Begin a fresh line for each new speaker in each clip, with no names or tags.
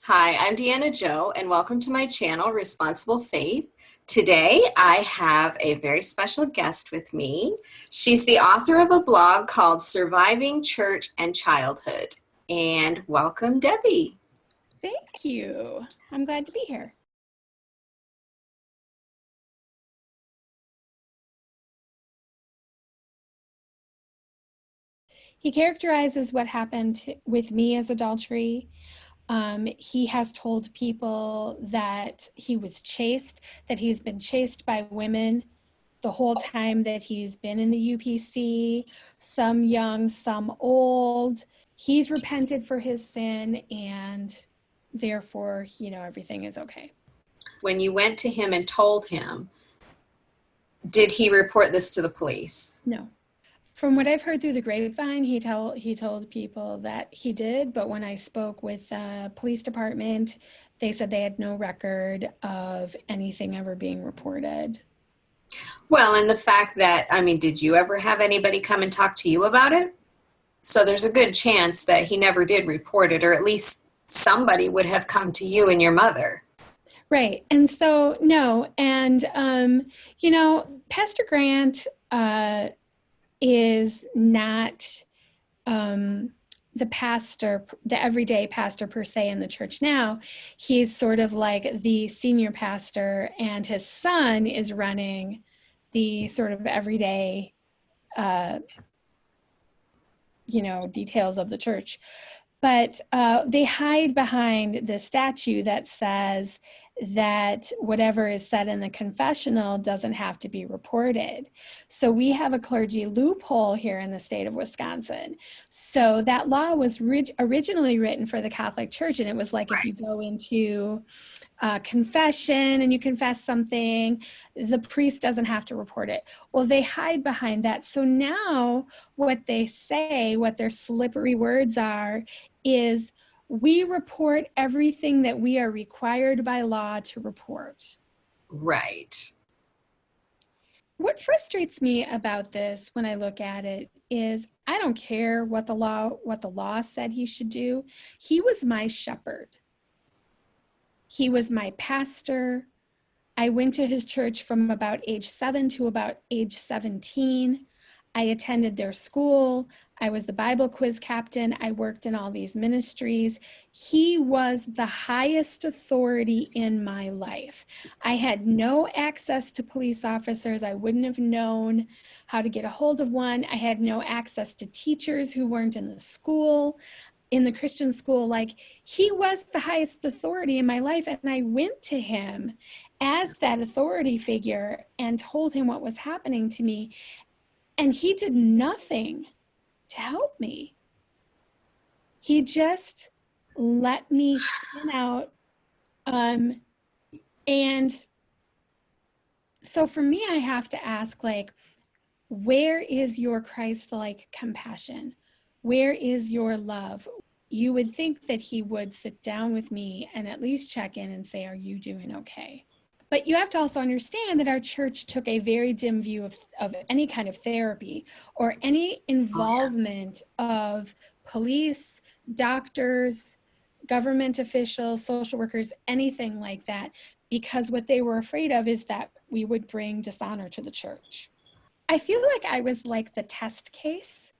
Hi, I'm Deanna Joe, and welcome to my channel, Responsible Faith. Today, I have a very special guest with me. She's the author of a blog called Surviving Church and Childhood. And welcome, Debbie.
Thank you. I'm glad to be here. He characterizes what happened with me as adultery. He has told people that he was chased, that he's been chased by women the whole time that he's been in the UPC, some young, some old. He's repented for his sin, and therefore, everything is okay.
When you went to him and told him, did he report this to the police?
No. From what I've heard through the grapevine, he told people that he did, but when I spoke with the police department, they said they had no record of anything ever being reported.
Well, and the fact that, did you ever have anybody come and talk to you about it? So there's a good chance that he never did report it, or at least somebody would have come to you and your mother.
Right. And so, no. And, Pastor Grant is not the pastor, the everyday pastor per se in the church now. He's sort of like the senior pastor, and his son is running the sort of everyday, details of the church. But they hide behind the statue that says that whatever is said in the confessional doesn't have to be reported. So we have a clergy loophole here in the state of Wisconsin. So that law was originally written for the Catholic Church, and it was like, if you go into confession and you confess something, the priest doesn't have to report it. Well, they hide behind that. So now what they say, what their slippery words are, is we report everything that we are required by law to report.
Right.
What frustrates me about this when I look at it is I don't care what the law said he should do. He was my shepherd. He was my pastor. I went to his church from about age 7 to about age 17. I attended their school. I was the Bible quiz captain. I worked in all these ministries. He was the highest authority in my life. I had no access to police officers. I wouldn't have known how to get a hold of one. I had no access to teachers who weren't in the school, in the Christian school. Like, he was the highest authority in my life. And I went to him as that authority figure and told him what was happening to me. And he did nothing to help me. He just let me spin out. And so for me, I have to ask, like, where is your Christ-like compassion? Where is your love? You would think that he would sit down with me and at least check in and say, are you doing okay? But you have to also understand that our church took a very dim view of any kind of therapy or any involvement of police, doctors, government officials, social workers, anything like that, because what they were afraid of is that we would bring dishonor to the church. I feel like I was like the test case.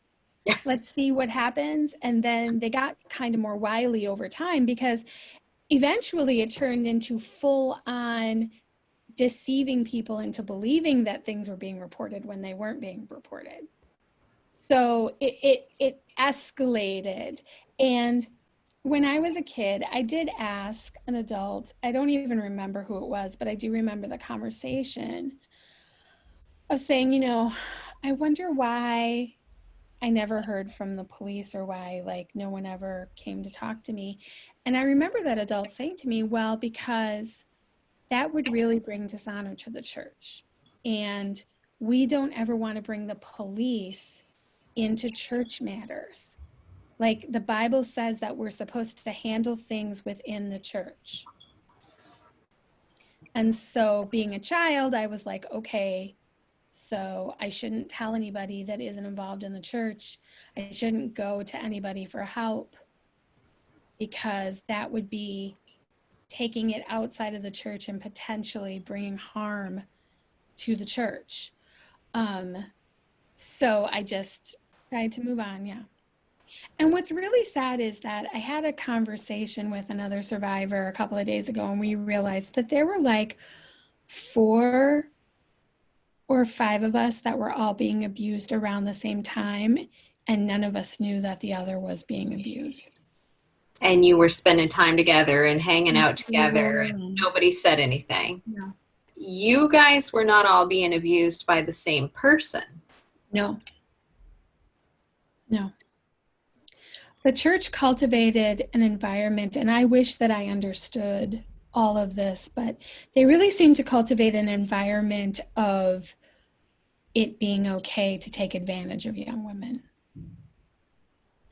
Let's see what happens. And then they got kind of more wily over time, because eventually it turned into full on deceiving people into believing that things were being reported when they weren't being reported. So it escalated. And when I was a kid, I did ask an adult, I don't even remember who it was, but I do remember the conversation of saying, I wonder why I never heard from the police, or why, like, no one ever came to talk to me. And I remember that adult saying to me, well, because that would really bring dishonor to the church. And we don't ever want to bring the police into church matters. Like, the Bible says that we're supposed to handle things within the church. And so being a child, I was like, okay, so I shouldn't tell anybody that isn't involved in the church. I shouldn't go to anybody for help, because that would be taking it outside of the church and potentially bringing harm to the church. So I just tried to move on. Yeah. And what's really sad is that I had a conversation with another survivor a couple of days ago, and we realized that there were like 4 or 5 of us that were all being abused around the same time, and none of us knew that the other was being abused.
And you were spending time together and hanging out together, and nobody said anything.
No.
You guys were not all being abused by the same person.
No. No. The church cultivated an environment, and I wish that I understood all of this, but they really seem to cultivate an environment of it being okay to take advantage of young women.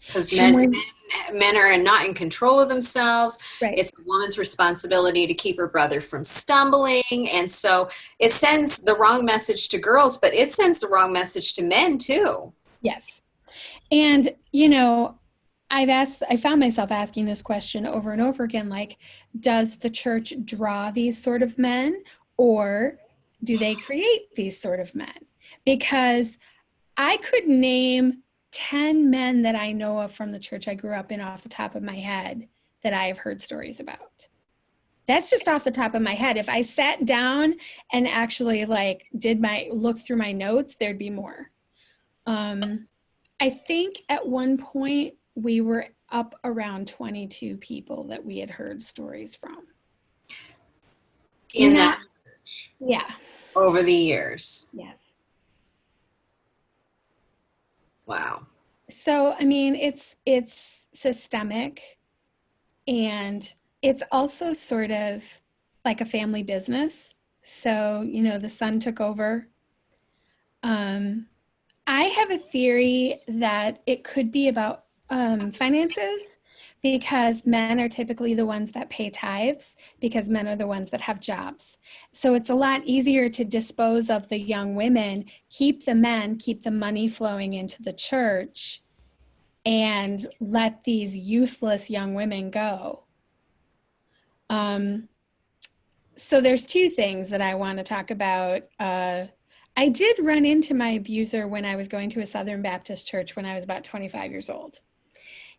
Because men are not in control of themselves.
Right.
It's a woman's responsibility to keep her brother from stumbling. And so it sends the wrong message to girls, but it sends the wrong message to men too.
Yes. And, I found myself asking this question over and over again, like, does the church draw these sort of men, or do they create these sort of men? Because I could name 10 men that I know of from the church I grew up in off the top of my head that I have heard stories about. That's just off the top of my head. If I sat down and actually look through my notes, there'd be more. I think at one point we were up around 22 people that we had heard stories from.
In that church.
Yeah.
Over the years.
Yes.
Wow.
So, I mean, it's systemic, and it's also sort of like a family business. So, the son took over. I have a theory that it could be about finances, because men are typically the ones that pay tithes, because men are the ones that have jobs. So it's a lot easier to dispose of the young women, keep the men, keep the money flowing into the church, and let these useless young women go. So there's 2 things that I want to talk about. I did run into my abuser when I was going to a Southern Baptist church when I was about 25 years old.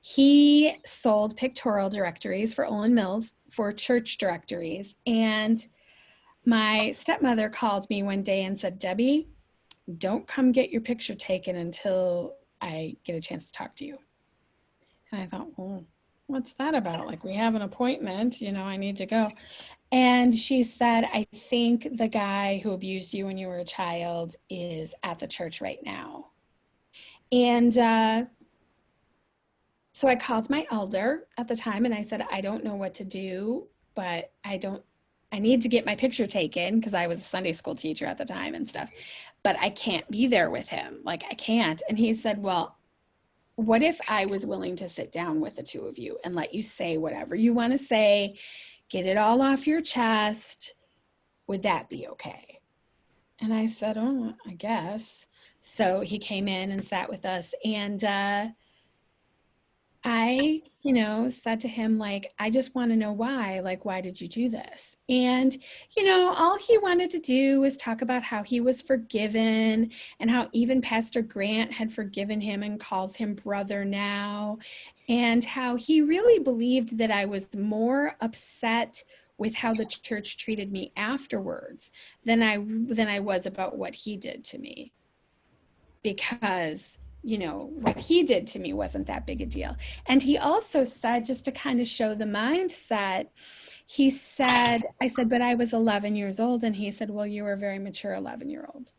He sold pictorial directories for Olin Mills, for church directories. And my stepmother called me one day and said, "Debbie, don't come get your picture taken until I get a chance to talk to you." And I thought, well, what's that about? Like, we have an appointment, I need to go. And she said, "I think the guy who abused you when you were a child is at the church right now." And so I called my elder at the time and I said, "I don't know what to do, but I need to get my picture taken," because I was a Sunday school teacher at the time and stuff, "but I can't be there with him. Like, I can't." And he said, "Well, what if I was willing to sit down with the 2 of you and let you say whatever you want to say, get it all off your chest? Would that be okay?" And I said, "Oh, I guess." So he came in and sat with us, and I, said to him, like, "I just want to know why. Like, why did you do this?" And, all he wanted to do was talk about how he was forgiven, and how even Pastor Grant had forgiven him and calls him brother now, and how he really believed that I was more upset with how the church treated me afterwards than I was about what he did to me, because what he did to me wasn't that big a deal. And he also said, just to kind of show the mindset, I said, "But I was 11 years old." And he said, "Well, you were a very mature 11-year-old.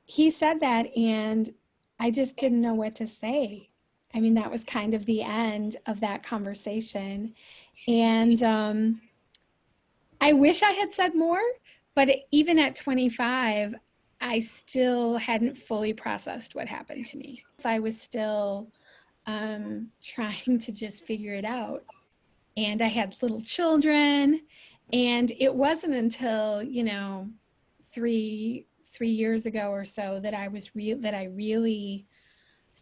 He said that, and I just didn't know what to say. I mean, that was kind of the end of that conversation. And I wish I had said more, but even at 25, I still hadn't fully processed what happened to me. I was still trying to just figure it out. And I had little children, and it wasn't until, 3 years ago or so that I really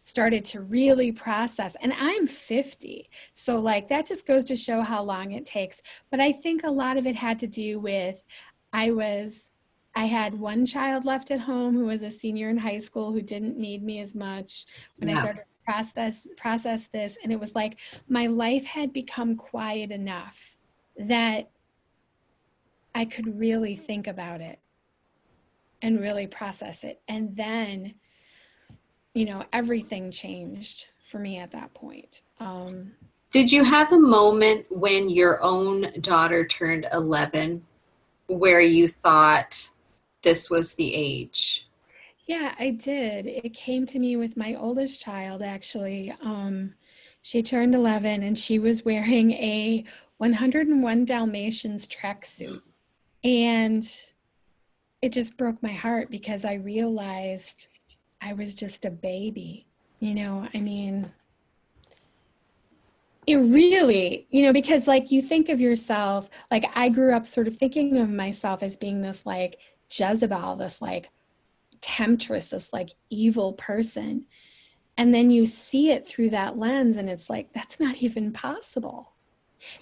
started to really process. And I'm 50. So like that just goes to show how long it takes. But I think a lot of it had to do with I had one child left at home who was a senior in high school who didn't need me as much when I
Yeah.
started to process this. And it was like my life had become quiet enough that I could really think about it and really process it. And then, everything changed for me at that point.
Did you have a moment when your own daughter turned 11 where you thought this was the age?
Yeah, I did. It came to me with my oldest child, actually. She turned 11 and she was wearing a 101 Dalmatians tracksuit. And it just broke my heart because I realized I was just a baby. I mean, it really, because like you think of yourself, like I grew up sort of thinking of myself as being this like Jezebel, this like temptress, this like evil person. And then you see it through that lens and it's like, that's not even possible.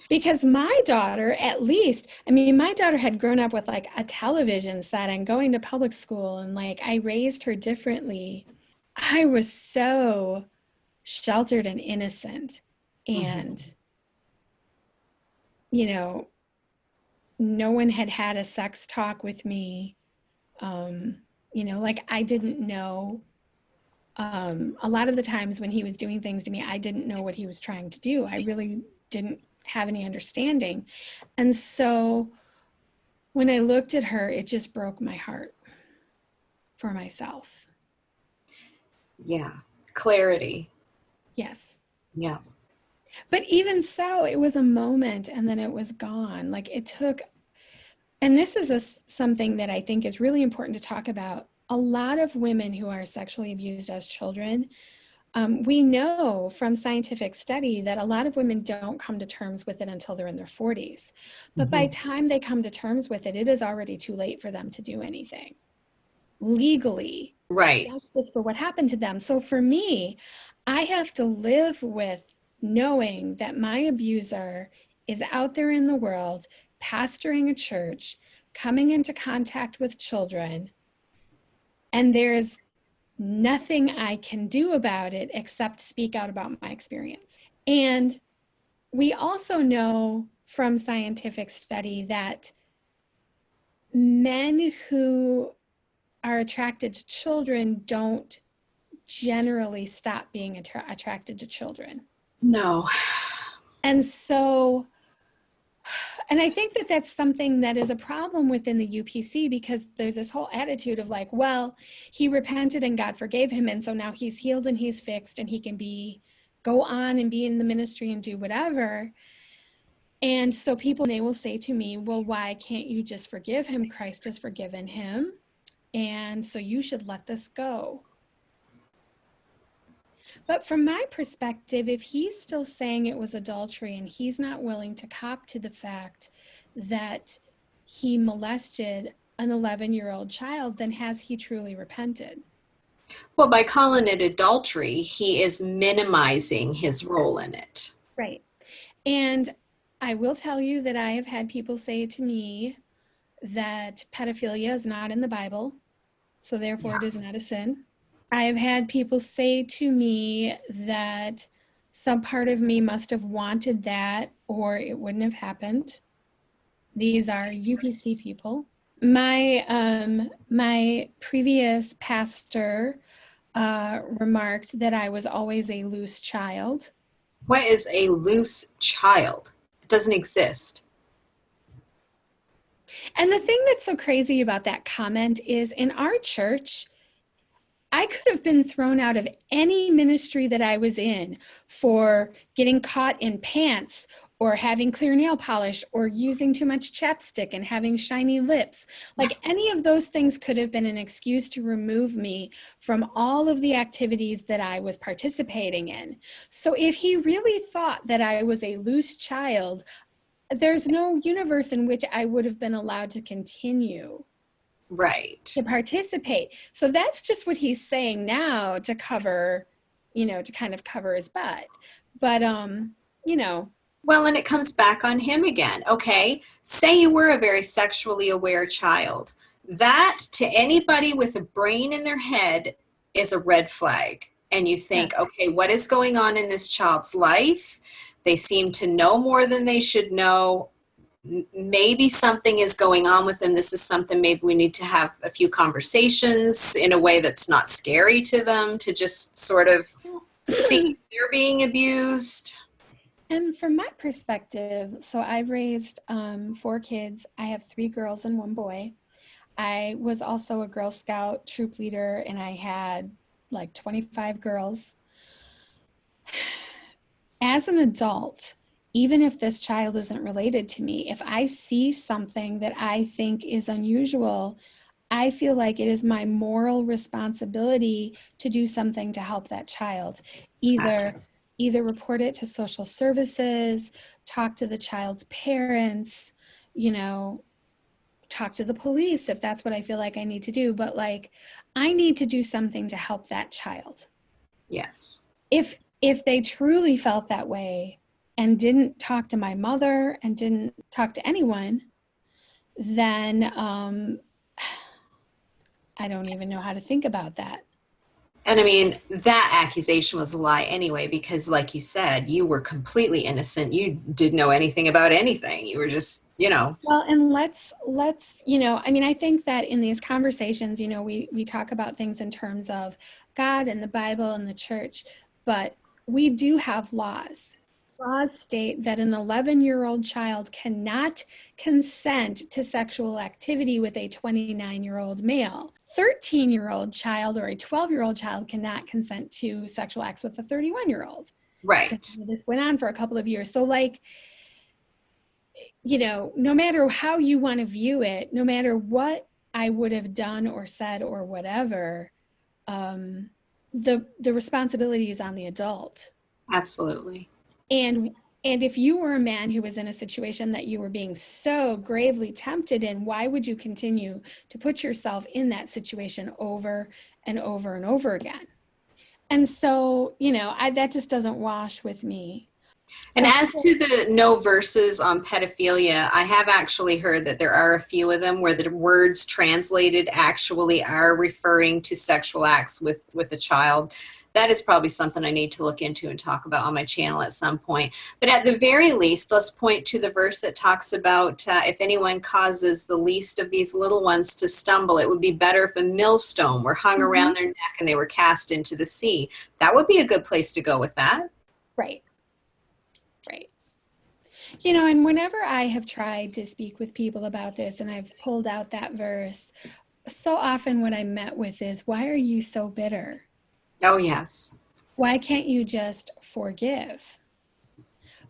Because my daughter, at least, I mean, my daughter had grown up with like a television set and going to public school, and like I raised her differently. I was so sheltered and innocent. And, no one had had a sex talk with me. Like I didn't know. A lot of the times when he was doing things to me, I didn't know what he was trying to do. I really didn't have any understanding. And so when I looked at her, it just broke my heart for myself.
Yeah. Clarity.
Yes.
Yeah.
But even so, it was a moment and then it was gone. Like it took, and this is something that I think is really important to talk about. A lot of women who are sexually abused as children, we know from scientific study that a lot of women don't come to terms with it until they're in their 40s. But by the time they come to terms with it, it is already too late for them to do anything legally.
Right.
Justice for what happened to them. So for me, I have to live with knowing that my abuser is out there in the world, pastoring a church, coming into contact with children, and there's nothing I can do about it except speak out about my experience. And we also know from scientific study that men who are attracted to children don't generally stop being attracted to children.
No.
And so, and I think that that's something that is a problem within the UPC, because there's this whole attitude of like, well, he repented and God forgave him. And so now he's healed and he's fixed and he can go on and be in the ministry and do whatever. And so they will say to me, well, why can't you just forgive him? Christ has forgiven him. And so you should let this go. But from my perspective, if he's still saying it was adultery and he's not willing to cop to the fact that he molested an 11-year-old child, then has he truly repented?
Well, by calling it adultery, he is minimizing his role in it.
Right. And I will tell you that I have had people say to me that pedophilia is not in the Bible, so therefore it is not a sin. I have had people say to me that some part of me must have wanted that or it wouldn't have happened. These are UPC people. My previous pastor remarked that I was always a loose child.
What is a loose child? It doesn't exist.
And the thing that's so crazy about that comment is, in our church, I could have been thrown out of any ministry that I was in for getting caught in pants or having clear nail polish or using too much chapstick and having shiny lips. Like any of those things could have been an excuse to remove me from all of the activities that I was participating in. So if he really thought that I was a loose child, there's no universe in which I would have been allowed to continue.
Right.
To participate. So that's just what he's saying now to cover to kind of cover his butt. But, you know.
Well, and it comes back on him again. Okay, say you were a very sexually aware child. That, to anybody with a brain in their head, is a red flag. And you think,
Yeah.
okay, what is going on in this child's life? They seem to know more than they should know. Maybe something is going on with them. This is something maybe we need to have a few conversations in a way that's not scary to them, to just sort of see if they're being abused.
And from my perspective, so I've raised 4 kids. I have 3 girls and 1 boy. I was also a Girl Scout troop leader, and I had like 25 girls. As an adult, even if this child isn't related to me, if I see something that I think is unusual, I feel like it is my moral responsibility to do something to help that child. Either report it to social services, talk to the child's parents, talk to the police if that's what I feel like I need to do. But like, I need to do something to help that child.
Yes.
If they truly felt that way and didn't talk to my mother and didn't talk to anyone, then I don't even know how to think about that.
And I mean, that accusation was a lie anyway, because like you said, you were completely innocent. You didn't know anything about anything. You were just,
Well, and let's, I mean, I think that in these conversations, we talk about things in terms of God and the Bible and the church, but we do have laws. Laws state that an 11-year-old child cannot consent to sexual activity with a 29-year-old male. 13-year-old child or a 12-year-old child cannot consent to sexual acts with a 31-year-old.
right.
This went on for a couple of years. So like, no matter how you want to view it, no matter what I would have done or said or whatever, the responsibility is on the adult.
Absolutely.
And if you were a man who was in a situation that you were being so gravely tempted in, why would you continue to put yourself in that situation over and over and over again? And so, that just doesn't wash with me.
And as to the no verses on pedophilia, I have actually heard that there are a few of them where the words translated actually are referring to sexual acts with a child. That is probably something I need to look into and talk about on my channel at some point. But at the very least, let's point to the verse that talks about if anyone causes the least of these little ones to stumble, it would be better if a millstone were hung around their neck and they were cast into the sea. That would be a good place to go with that.
Right. Right. And whenever I have tried to speak with people about this and I've pulled out that verse, so often what I'm met with is, why are you so bitter?
Oh, yes.
Why can't you just forgive?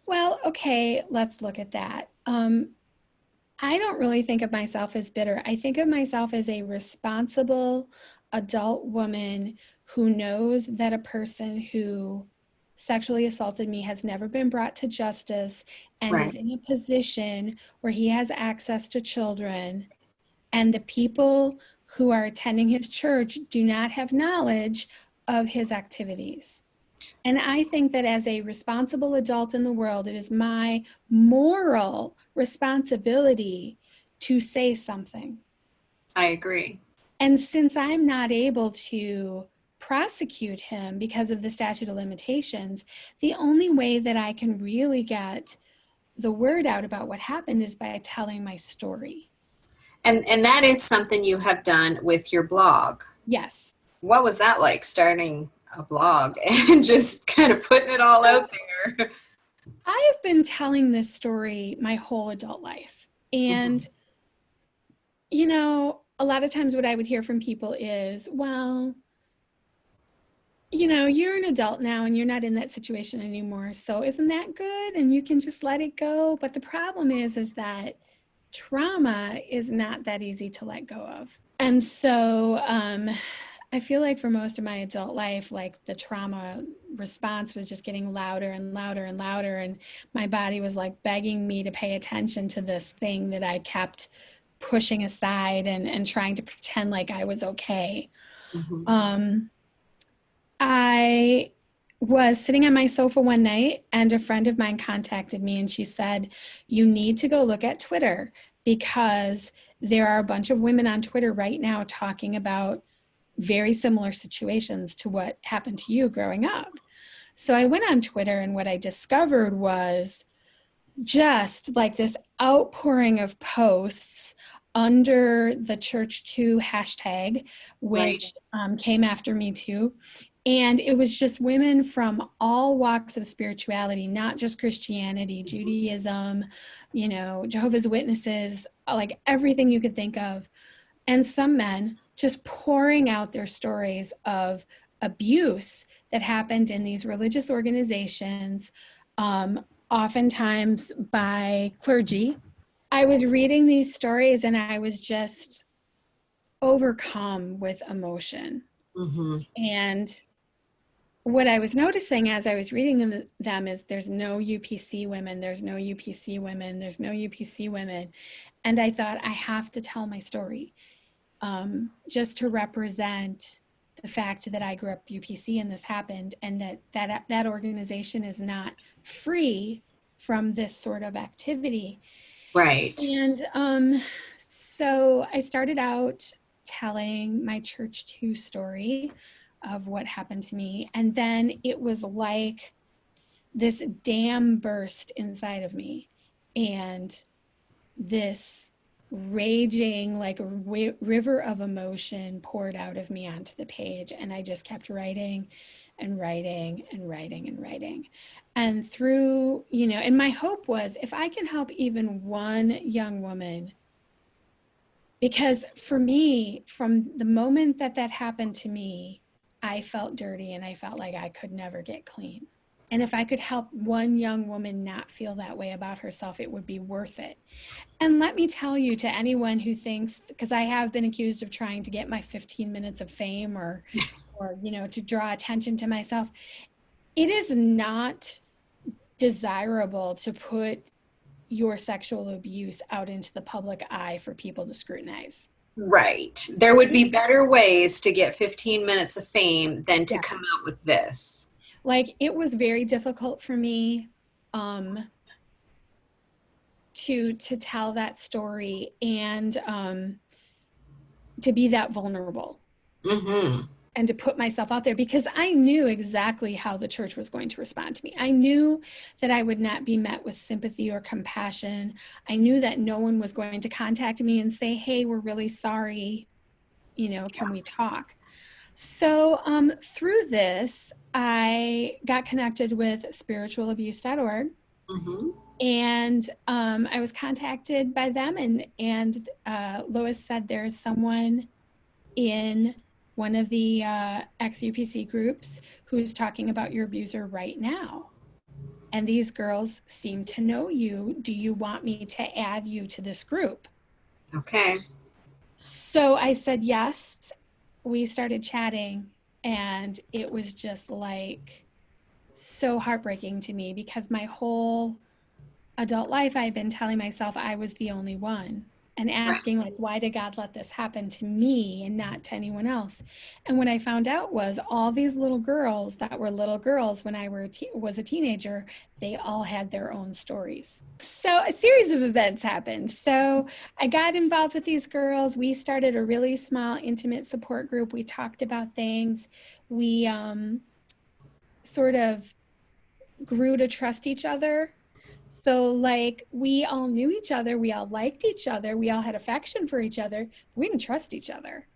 Well, okay, let's look at that. I don't really think of myself as bitter. I think of myself as a responsible adult woman who knows that a person who sexually assaulted me has never been brought to justice and is in a position where he has access to children, and the people who are attending his church do not have knowledge of his activities. And I think that as a responsible adult in the world, it is my moral responsibility to say something.
I agree.
And since I'm not able to prosecute him because of the statute of limitations, the only way that I can really get the word out about what happened is by telling my story.
And that is something you have done with your blog.
Yes.
What was that like, starting a blog and just kind of putting it all out there?
I have been telling this story my whole adult life. And, a lot of times what I would hear from people is, well, you're an adult now and you're not in that situation anymore. So isn't that good? And you can just let it go. But the problem is that trauma is not that easy to let go of. And so I feel like for most of my adult life, like the trauma response was just getting louder and louder and louder. And my body was like begging me to pay attention to this thing that I kept pushing aside and trying to pretend like I was okay. I was sitting on my sofa one night, and a friend of mine contacted me, and she said, you need to go look at Twitter, because there are a bunch of women on Twitter right now talking about very similar situations to what happened to you growing up. So I went on Twitter, and what I discovered was just like this outpouring of posts under the Church Too hashtag, which came after Me Too. And it was just women from all walks of spirituality, not just Christianity, Judaism, Jehovah's Witnesses, like everything you could think of. And some men just pouring out their stories of abuse that happened in these religious organizations, oftentimes by clergy. I was reading these stories and I was just overcome with emotion.
Mm-hmm.
And what I was noticing as I was reading them is there's no UPC women, there's no UPC women, there's no UPC women. And I thought, I have to tell my story, just to represent the fact that I grew up UPC and this happened, and that organization is not free from this sort of activity.
Right.
And so I started out telling my Church Too story of what happened to me. And then it was like this dam burst inside of me, and this raging, like a river of emotion poured out of me onto the page. And I just kept writing and writing and writing and writing. And through, and my hope was, if I can help even one young woman, because for me, from the moment that happened to me, I felt dirty and I felt like I could never get clean. And if I could help one young woman not feel that way about herself, it would be worth it. And let me tell you, to anyone who thinks, because I have been accused of trying to get my 15 minutes of fame or to draw attention to myself, it is not desirable to put your sexual abuse out into the public eye for people to scrutinize.
Right. There would be better ways to get 15 minutes of fame than to come out with this.
Like, it was very difficult for me to tell that story and to be that vulnerable.
Mm-hmm.
And to put myself out there, because I knew exactly how the church was going to respond to me. I knew that I would not be met with sympathy or compassion. I knew that no one was going to contact me and say, hey, we're really sorry, can we talk? So through this, I got connected with spiritualabuse.org.
Mm-hmm.
And I was contacted by them, and Lois said, there's someone in one of the ex-UPC groups who's talking about your abuser right now. And these girls seem to know you. Do you want me to add you to this group?
Okay.
So I said yes. We started chatting, and it was just like so heartbreaking to me, because my whole adult life I had been telling myself I was the only one, and asking, like, why did God let this happen to me and not to anyone else? And what I found out was all these little girls that were little girls when I was a teenager, they all had their own stories. So a series of events happened. So I got involved with these girls. We started a really small, intimate support group. We talked about things. We sort of grew to trust each other. So, like, we all knew each other, we all liked each other, we all had affection for each other. We didn't trust each other.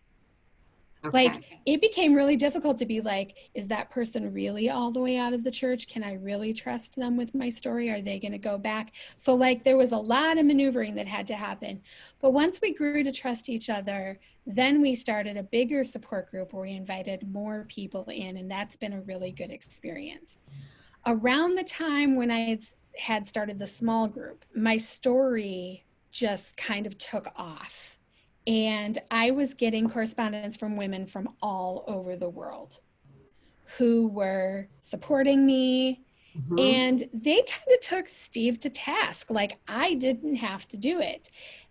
Okay.
Like, it became really difficult to be like, is that person really all the way out of the church? Can I really trust them with my story? Are they going to go back? So, like, there was a lot of maneuvering that had to happen. But once we grew to trust each other, then we started a bigger support group where we invited more people in, and that's been a really good experience. Around the time when I had started the small group, my story just kind of took off. And I was getting correspondence from women from all over the world who were supporting me
Mhm.
And they kind of took Steve to task. Like, I didn't have to do it.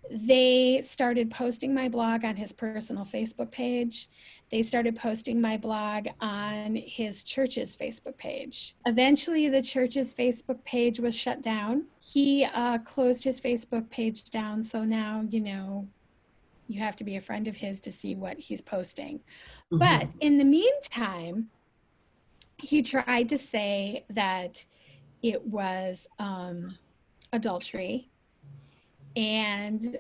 They started posting my blog on his personal Facebook page. They started posting my blog on his church's Facebook page. Eventually, the church's Facebook page was shut down. He closed his Facebook page down. So now, you have to be a friend of his to see what he's posting. But
Mhm.
in the meantime, he tried to say that it was adultery. And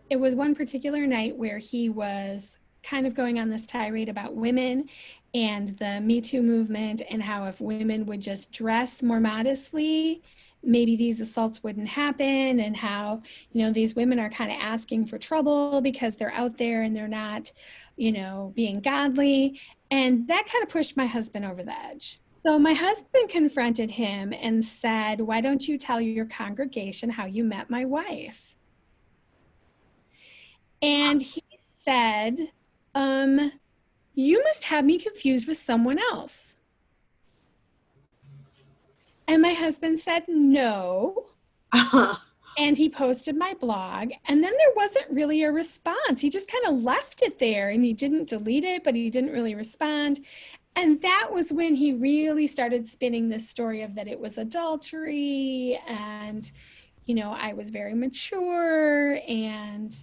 it was one particular night where he was kind of going on this tirade about women and the Me Too movement, and how if women would just dress more modestly, maybe these assaults wouldn't happen, and how, these women are kind of asking for trouble because they're out there and they're not, being godly. And that kind of pushed my husband over the edge. So my husband confronted him and said, "Why don't you tell your congregation how you met my wife?" And he said, "You must have me confused with someone else." And my husband said, "No." And he posted my blog, and then there wasn't really a response. He just kind of left it there, and he didn't delete it, but he didn't really respond. And that was when he really started spinning this story of that it was adultery, and I was very mature, and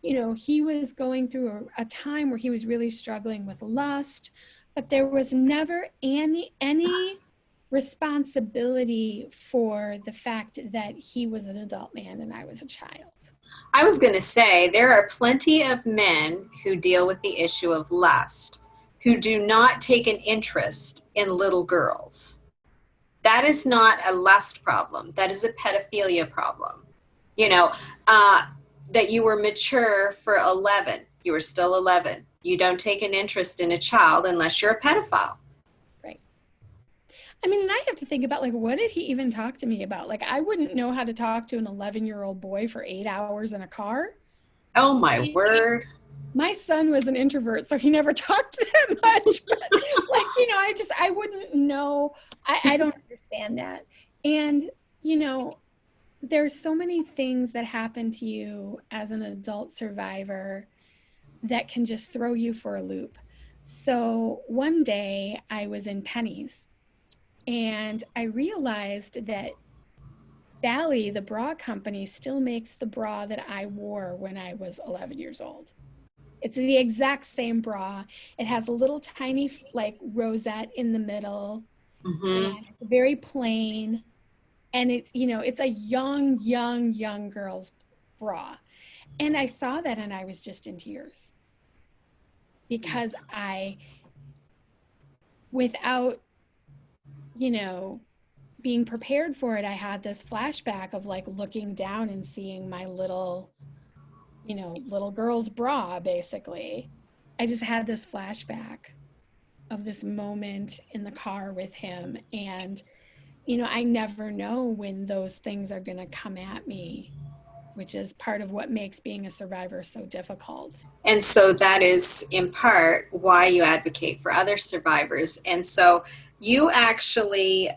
he was going through a time where he was really struggling with lust, but there was never any responsibility for the fact that he was an adult man and I was a child.
I was going to say there are plenty of men who deal with the issue of lust who do not take an interest in little girls. That is not a lust problem. That is a pedophilia problem. You know, uh, that you were mature for 11. You were still 11. You don't take an interest in a child unless you're a pedophile.
Right. I mean, and I have to think about, like, what did he even talk to me about? Like, I wouldn't know how to talk to an 11-year-old boy for 8 hours in a car.
Oh my word.
My son was an introvert, so he never talked that much. But, like, I wouldn't know. I don't understand that. And, there's so many things that happen to you as an adult survivor that can just throw you for a loop. So one day I was in Penny's and I realized that Bally, the bra company, still makes the bra that I wore when I was 11 years old. It's the exact same bra. It has a little tiny like rosette in the middle, and
Mm-hmm.
it's very plain. And it's a young girl's bra. And I saw that and I was just in tears because without, you know, being prepared for it, I had this flashback of like looking down and seeing my little girl's bra, basically. I just had this flashback of this moment in the car with him. And, I never know when those things are going to come at me, which is part of what makes being a survivor so difficult.
And so that is in part why you advocate for other survivors. And so you actually,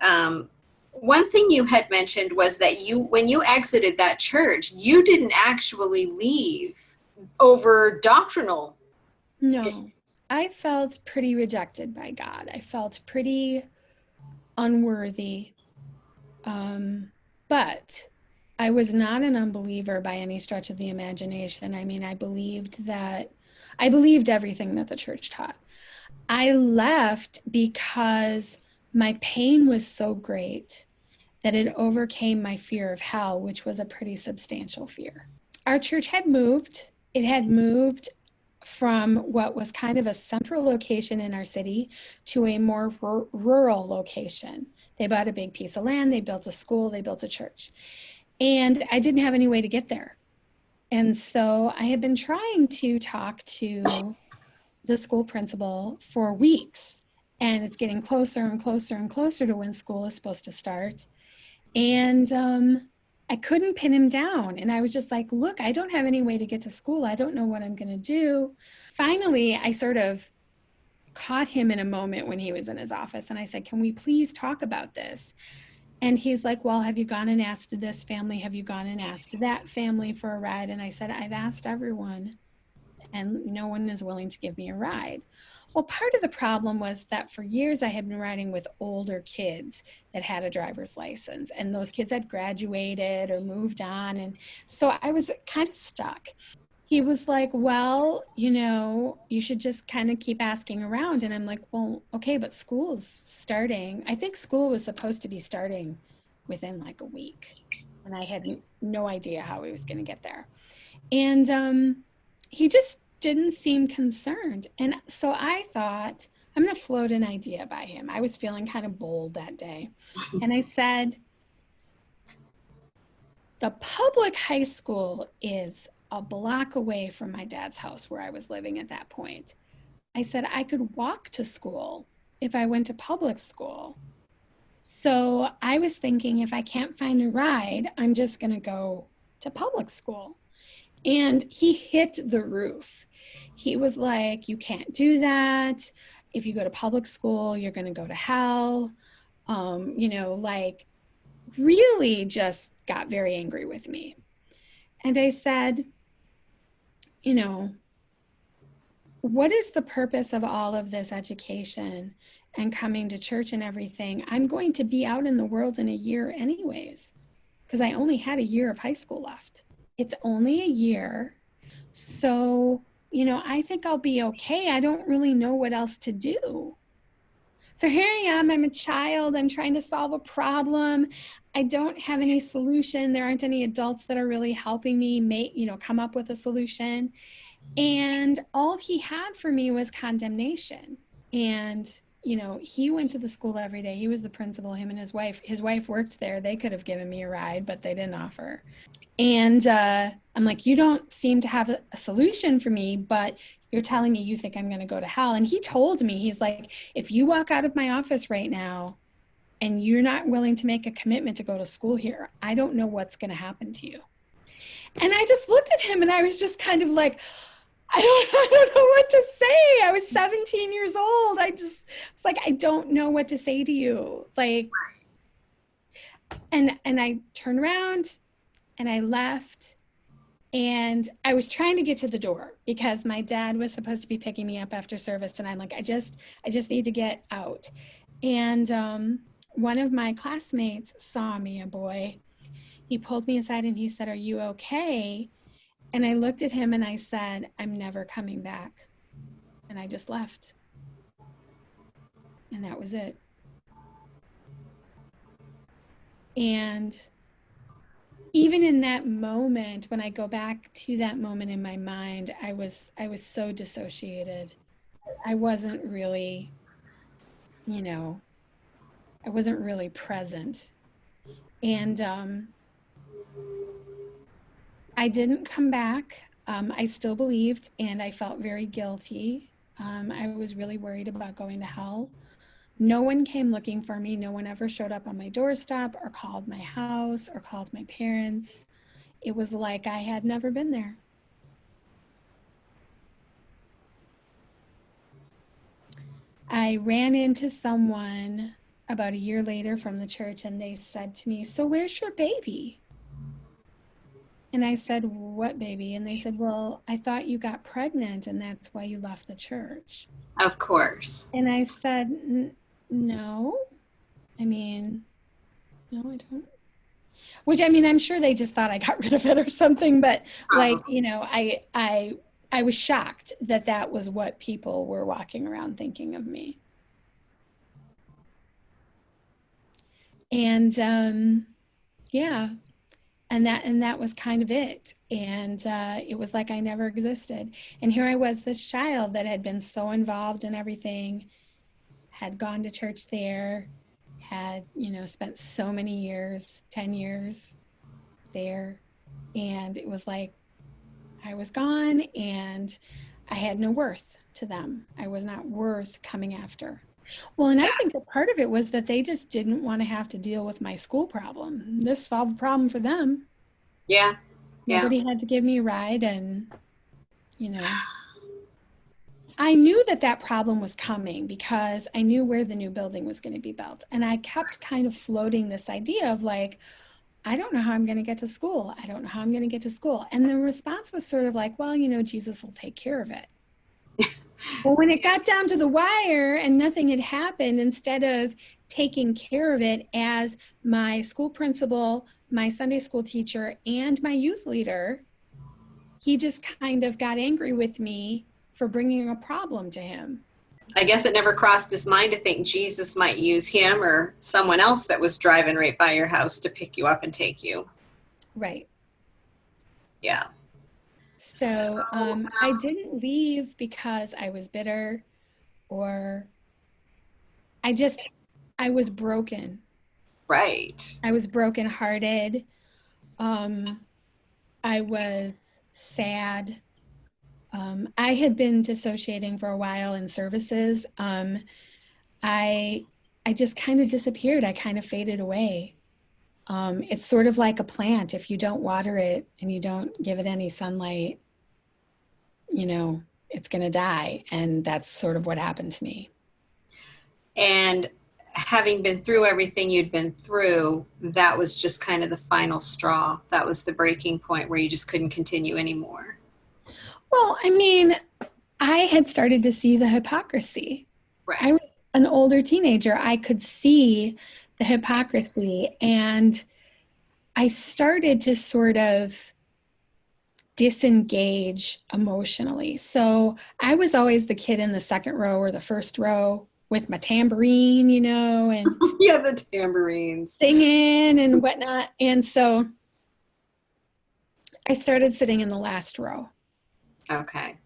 one thing you had mentioned was that when you exited that church, you didn't actually leave over doctrinal.
No, I felt pretty rejected by God. I felt pretty unworthy. But I was not an unbeliever by any stretch of the imagination. I mean, I believed everything that the church taught. I left because my pain was so great that it overcame my fear of hell, which was a pretty substantial fear. Our church had moved. It had moved from what was kind of a central location in our city to a more rural location. They bought a big piece of land, they built a school, they built a church. And I didn't have any way to get there. And so I had been trying to talk to the school principal for weeks, and it's getting closer and closer and closer to when school is supposed to start. And I couldn't pin him down. And I was just like, look, I don't have any way to get to school. I don't know what I'm going to do. Finally, I sort of caught him in a moment when he was in his office. And I said, can we please talk about this? And he's like, well, have you gone and asked this family? Have you gone and asked that family for a ride? And I said, I've asked everyone, and no one is willing to give me a ride. Well, part of the problem was that for years I had been riding with older kids that had a driver's license, and those kids had graduated or moved on. And so I was kind of stuck. He was like, well, you should just kind of keep asking around. And I'm like, well, okay, but school's starting. I think school was supposed to be starting within like a week. And I had no idea how he was going to get there. And he just didn't seem concerned. And so I thought, I'm going to float an idea by him. I was feeling kind of bold that day. And I said, the public high school is a block away from my dad's house where I was living at that point. I said, I could walk to school if I went to public school. So I was thinking, if I can't find a ride, I'm just going to go to public school. And he hit the roof. He was like, you can't do that. If you go to public school, you're going to go to hell. Like really just got very angry with me. And I said, what is the purpose of all of this education and coming to church and everything? I'm going to be out in the world in a year anyways, because I only had a year of high school left. It's only a year. So, I think I'll be okay. I don't really know what else to do. So here I am, I'm a child, I'm trying to solve a problem. I don't have any solution. There aren't any adults that are really helping me come up with a solution. And all he had for me was condemnation. And, he went to the school every day. He was the principal, him and his wife worked there. They could have given me a ride, but they didn't offer. And I'm like, you don't seem to have a solution for me, but you're telling me you think I'm going to go to hell. And he told me, he's like, if you walk out of my office right now and you're not willing to make a commitment to go to school here, I don't know what's going to happen to you. And I just looked at him and I was just kind of like, I don't know what to say. I was 17 years old. I was like, I don't know what to say to you. Like, and I turned around and I left, and I was trying to get to the door because my dad was supposed to be picking me up after service. And I'm like, I just need to get out. And one of my classmates saw me, a boy. He pulled me aside and he said, are you okay? And I looked at him and I said, I'm never coming back. And I just left. And that was it. And even in that moment, when I go back to that moment in my mind, I was so dissociated. I wasn't really, I wasn't really present. And I didn't come back. I still believed, and I felt very guilty. I was really worried about going to hell. No one came looking for me. No one ever showed up on my doorstep or called my house or called my parents. It was like I had never been there. I ran into someone about a year later from the church, and they said to me, so where's your baby? And I said, what baby? And they said, well, I thought you got pregnant and that's why you left the church.
Of course.
And I said, no, I don't. Which, I'm sure they just thought I got rid of it or something, but I was shocked that was what people were walking around thinking of me. And yeah. And that was kind of it. And it was like I never existed. And here I was, this child that had been so involved in everything, had gone to church there, had, spent so many years, 10 years there. And it was like I was gone and I had no worth to them. I was not worth coming after. Well, and I think that part of it was that they just didn't want to have to deal with my school problem. This solved the problem for them.
Yeah.
Nobody had to give me a ride, and I knew that that problem was coming because I knew where the new building was going to be built. And I kept kind of floating this idea of like, I don't know how I'm going to get to school. I don't know how I'm going to get to school. And the response was sort of like, well, you know, Jesus will take care of it. Well, when it got down to the wire and nothing had happened, instead of taking care of it as my school principal, my Sunday school teacher, and my youth leader, he just kind of got angry with me for bringing a problem to him.
I guess it never crossed his mind to think Jesus might use him or someone else that was driving right by your house to pick you up and take you.
Right.
Yeah.
So I didn't leave because I was bitter or I was broken.
Right.
I was brokenhearted. I was sad. I had been dissociating for a while in services. I just kind of disappeared. I kind of faded away. It's sort of like a plant. If you don't water it and you don't give it any sunlight, you know, it's going to die. And that's sort of what happened to me.
And having been through everything you'd been through, that was just kind of the final straw. That was the breaking point where you just couldn't continue anymore.
Well, I mean, I had started to see the hypocrisy.
Right.
I was an older teenager. I could see the hypocrisy, and I started to sort of disengage emotionally. So I was always the kid in the second row or the first row with my tambourine, you know, and
Yeah, the tambourines.
singing and whatnot. And so I started sitting in the last row.
Okay.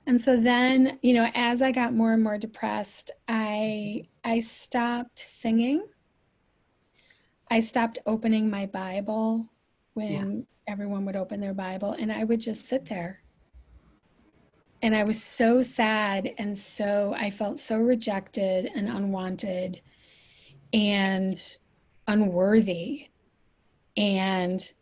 And so then, you know, as I got more and more depressed, I stopped singing. I stopped opening my Bible when everyone would open their Bible, and I would just sit there. And I was so sad, and so I felt so rejected and unwanted and unworthy. And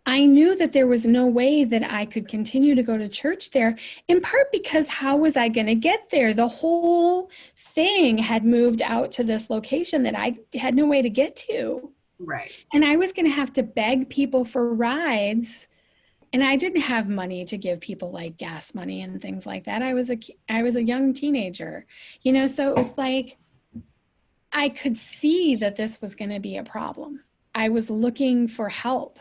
I knew that there was no way that I could continue to go to church there, in part because how was I going to get there? The whole thing had moved out to this location that I had no way to get to.
Right.
And I was going to have to beg people for rides. And I didn't have money to give people like gas money and things like that. I was a young teenager, you know, so it was like I could see that this was going to be a problem. I was looking for help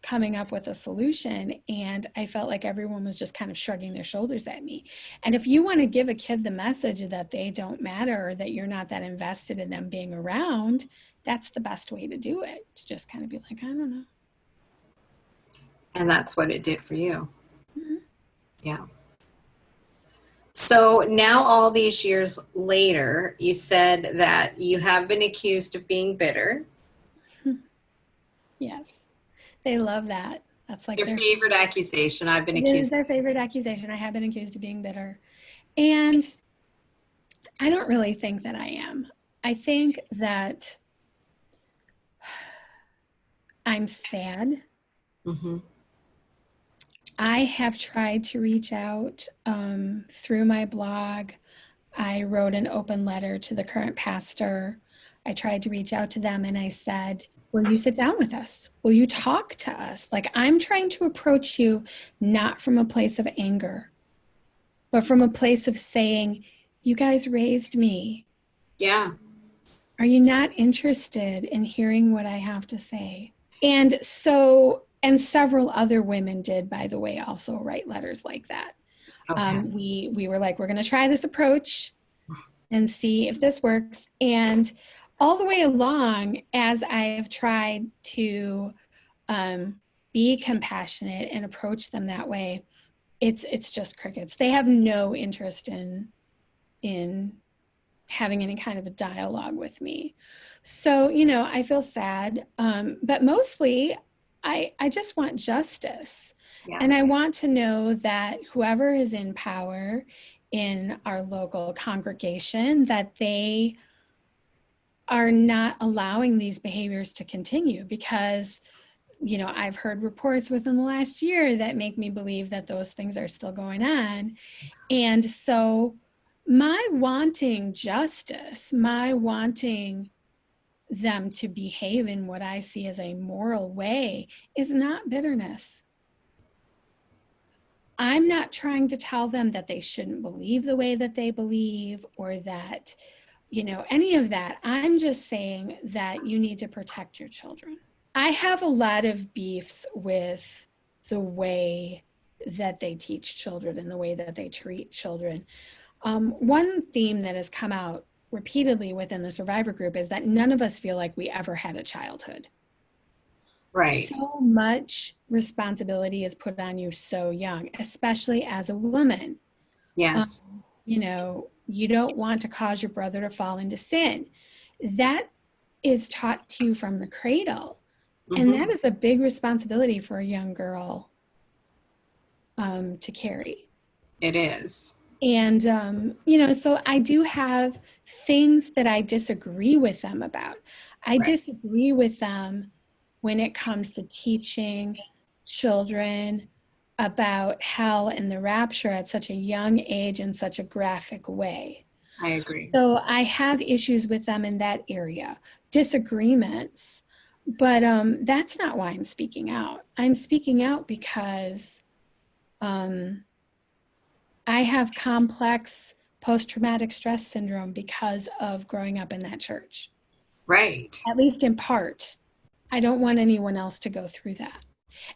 coming up with a solution, and I felt like everyone was just kind of shrugging their shoulders at me. And if you want to give a kid the message that they don't matter or that you're not that invested in them being around, that's the best way to do it, to just kind of be like, I don't know.
And that's what it did for you.
Mm-hmm.
Yeah. So now, all these years later, you said that you have been accused of being bitter.
Yes. They love that. That's like
Your favorite accusation. I've been
it
accused.
is their favorite accusation. I have been accused of being bitter. And I don't really think that I am. I think that I'm sad.
Mm-hmm.
I have tried to reach out through my blog. I wrote an open letter to the current pastor. I tried to reach out to them and I said, will you sit down with us? Will you talk to us? Like, I'm trying to approach you not from a place of anger, but from a place of saying, you guys raised me.
Yeah.
Are you not interested in hearing what I have to say? And so, and several other women did, by the way, also write letters like that.
Okay.
We were like, we're going to try this approach and see if this works. And all the way along, as I've tried to be compassionate and approach them that way, it's just crickets. They have no interest in having any kind of a dialogue with me. So, you know, I feel sad, but mostly I just want justice.
Yeah.
And I want to know that whoever is in power in our local congregation, that they are not allowing these behaviors to continue, because I've heard reports within the last year that make me believe that those things are still going on. And so my wanting justice, my wanting them to behave in what I see as a moral way is not bitterness. I'm not trying to tell them that they shouldn't believe the way that they believe or that, any of that. I'm just saying that you need to protect your children. I have a lot of beefs with the way that they teach children and the way that they treat children. One theme that has come out repeatedly within the survivor group is that none of us feel like we ever had a childhood.
Right.
So much responsibility is put on you so young, especially as a woman.
Yes.
You don't want to cause your brother to fall into sin. That is taught to you from the cradle. And that is a big responsibility for a young girl to carry.
It is.
And, so I do have things that I disagree with them about. I disagree with them when it comes to teaching children about hell and the rapture at such a young age in such a graphic way.
I agree.
So I have issues with them in that area, disagreements, but that's not why I'm speaking out. I'm speaking out because I have complex post-traumatic stress syndrome because of growing up in that church.
Right.
At least in part. I don't want anyone else to go through that.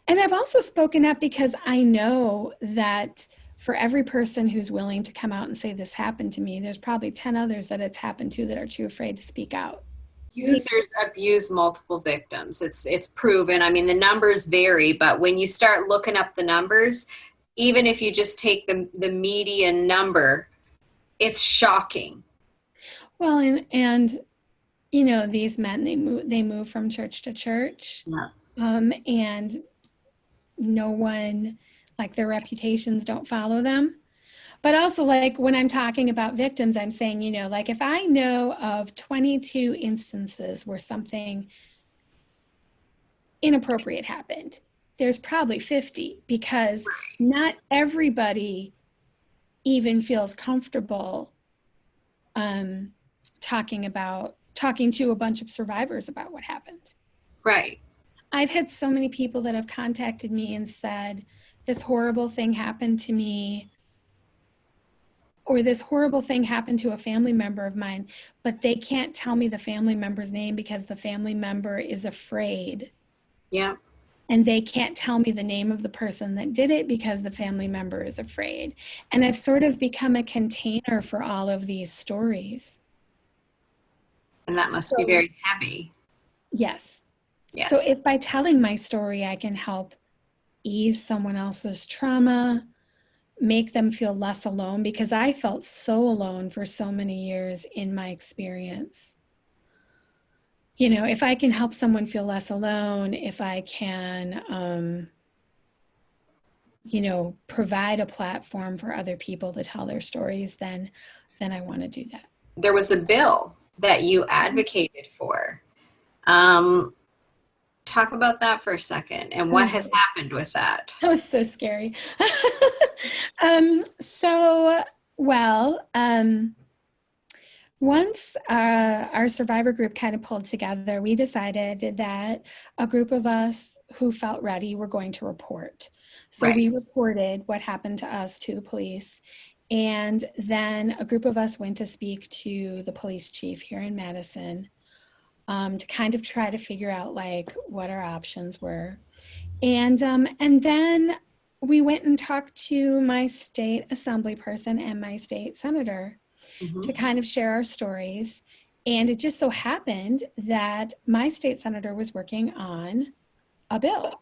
And I've also spoken up because I know that for every person who's willing to come out and say this happened to me, there's probably 10 others that it's happened to that are too afraid to speak out.
Users abuse multiple victims. It's proven. I mean, the numbers vary, but when you start looking up the numbers, even if you just take the median number, it's shocking.
Well, and these men, they move from church to church.
Yeah.
And no one, like, their reputations don't follow them. But also, like, when I'm talking about victims, I'm saying, like, if I know of 22 instances where something inappropriate happened, there's probably 50, because not everybody even feels comfortable talking to a bunch of survivors about what happened.
Right.
I've had so many people that have contacted me and said, this horrible thing happened to me, or this horrible thing happened to a family member of mine, but they can't tell me the family member's name because the family member is afraid.
Yeah.
And they can't tell me the name of the person that did it because the family member is afraid. And I've sort of become a container for all of these stories.
And that must be very heavy.
Yes.
Yes.
So if by telling my story, I can help ease someone else's trauma, make them feel less alone, because I felt so alone for so many years in my experience. If I can help someone feel less alone, if I can, provide a platform for other people to tell their stories, then I want to do that.
There was a bill that you advocated for. Talk about that for a second and what has happened with that.
That was so scary. Once our survivor group kind of pulled together, we decided that a group of us who felt ready were going to report. So we reported what happened to us to the police. And then a group of us went to speak to the police chief here in Madison to kind of try to figure out, like, what our options were. And then we went and talked to my state assembly person and my state senator to kind of share our stories. And it just so happened that my state senator was working on a bill.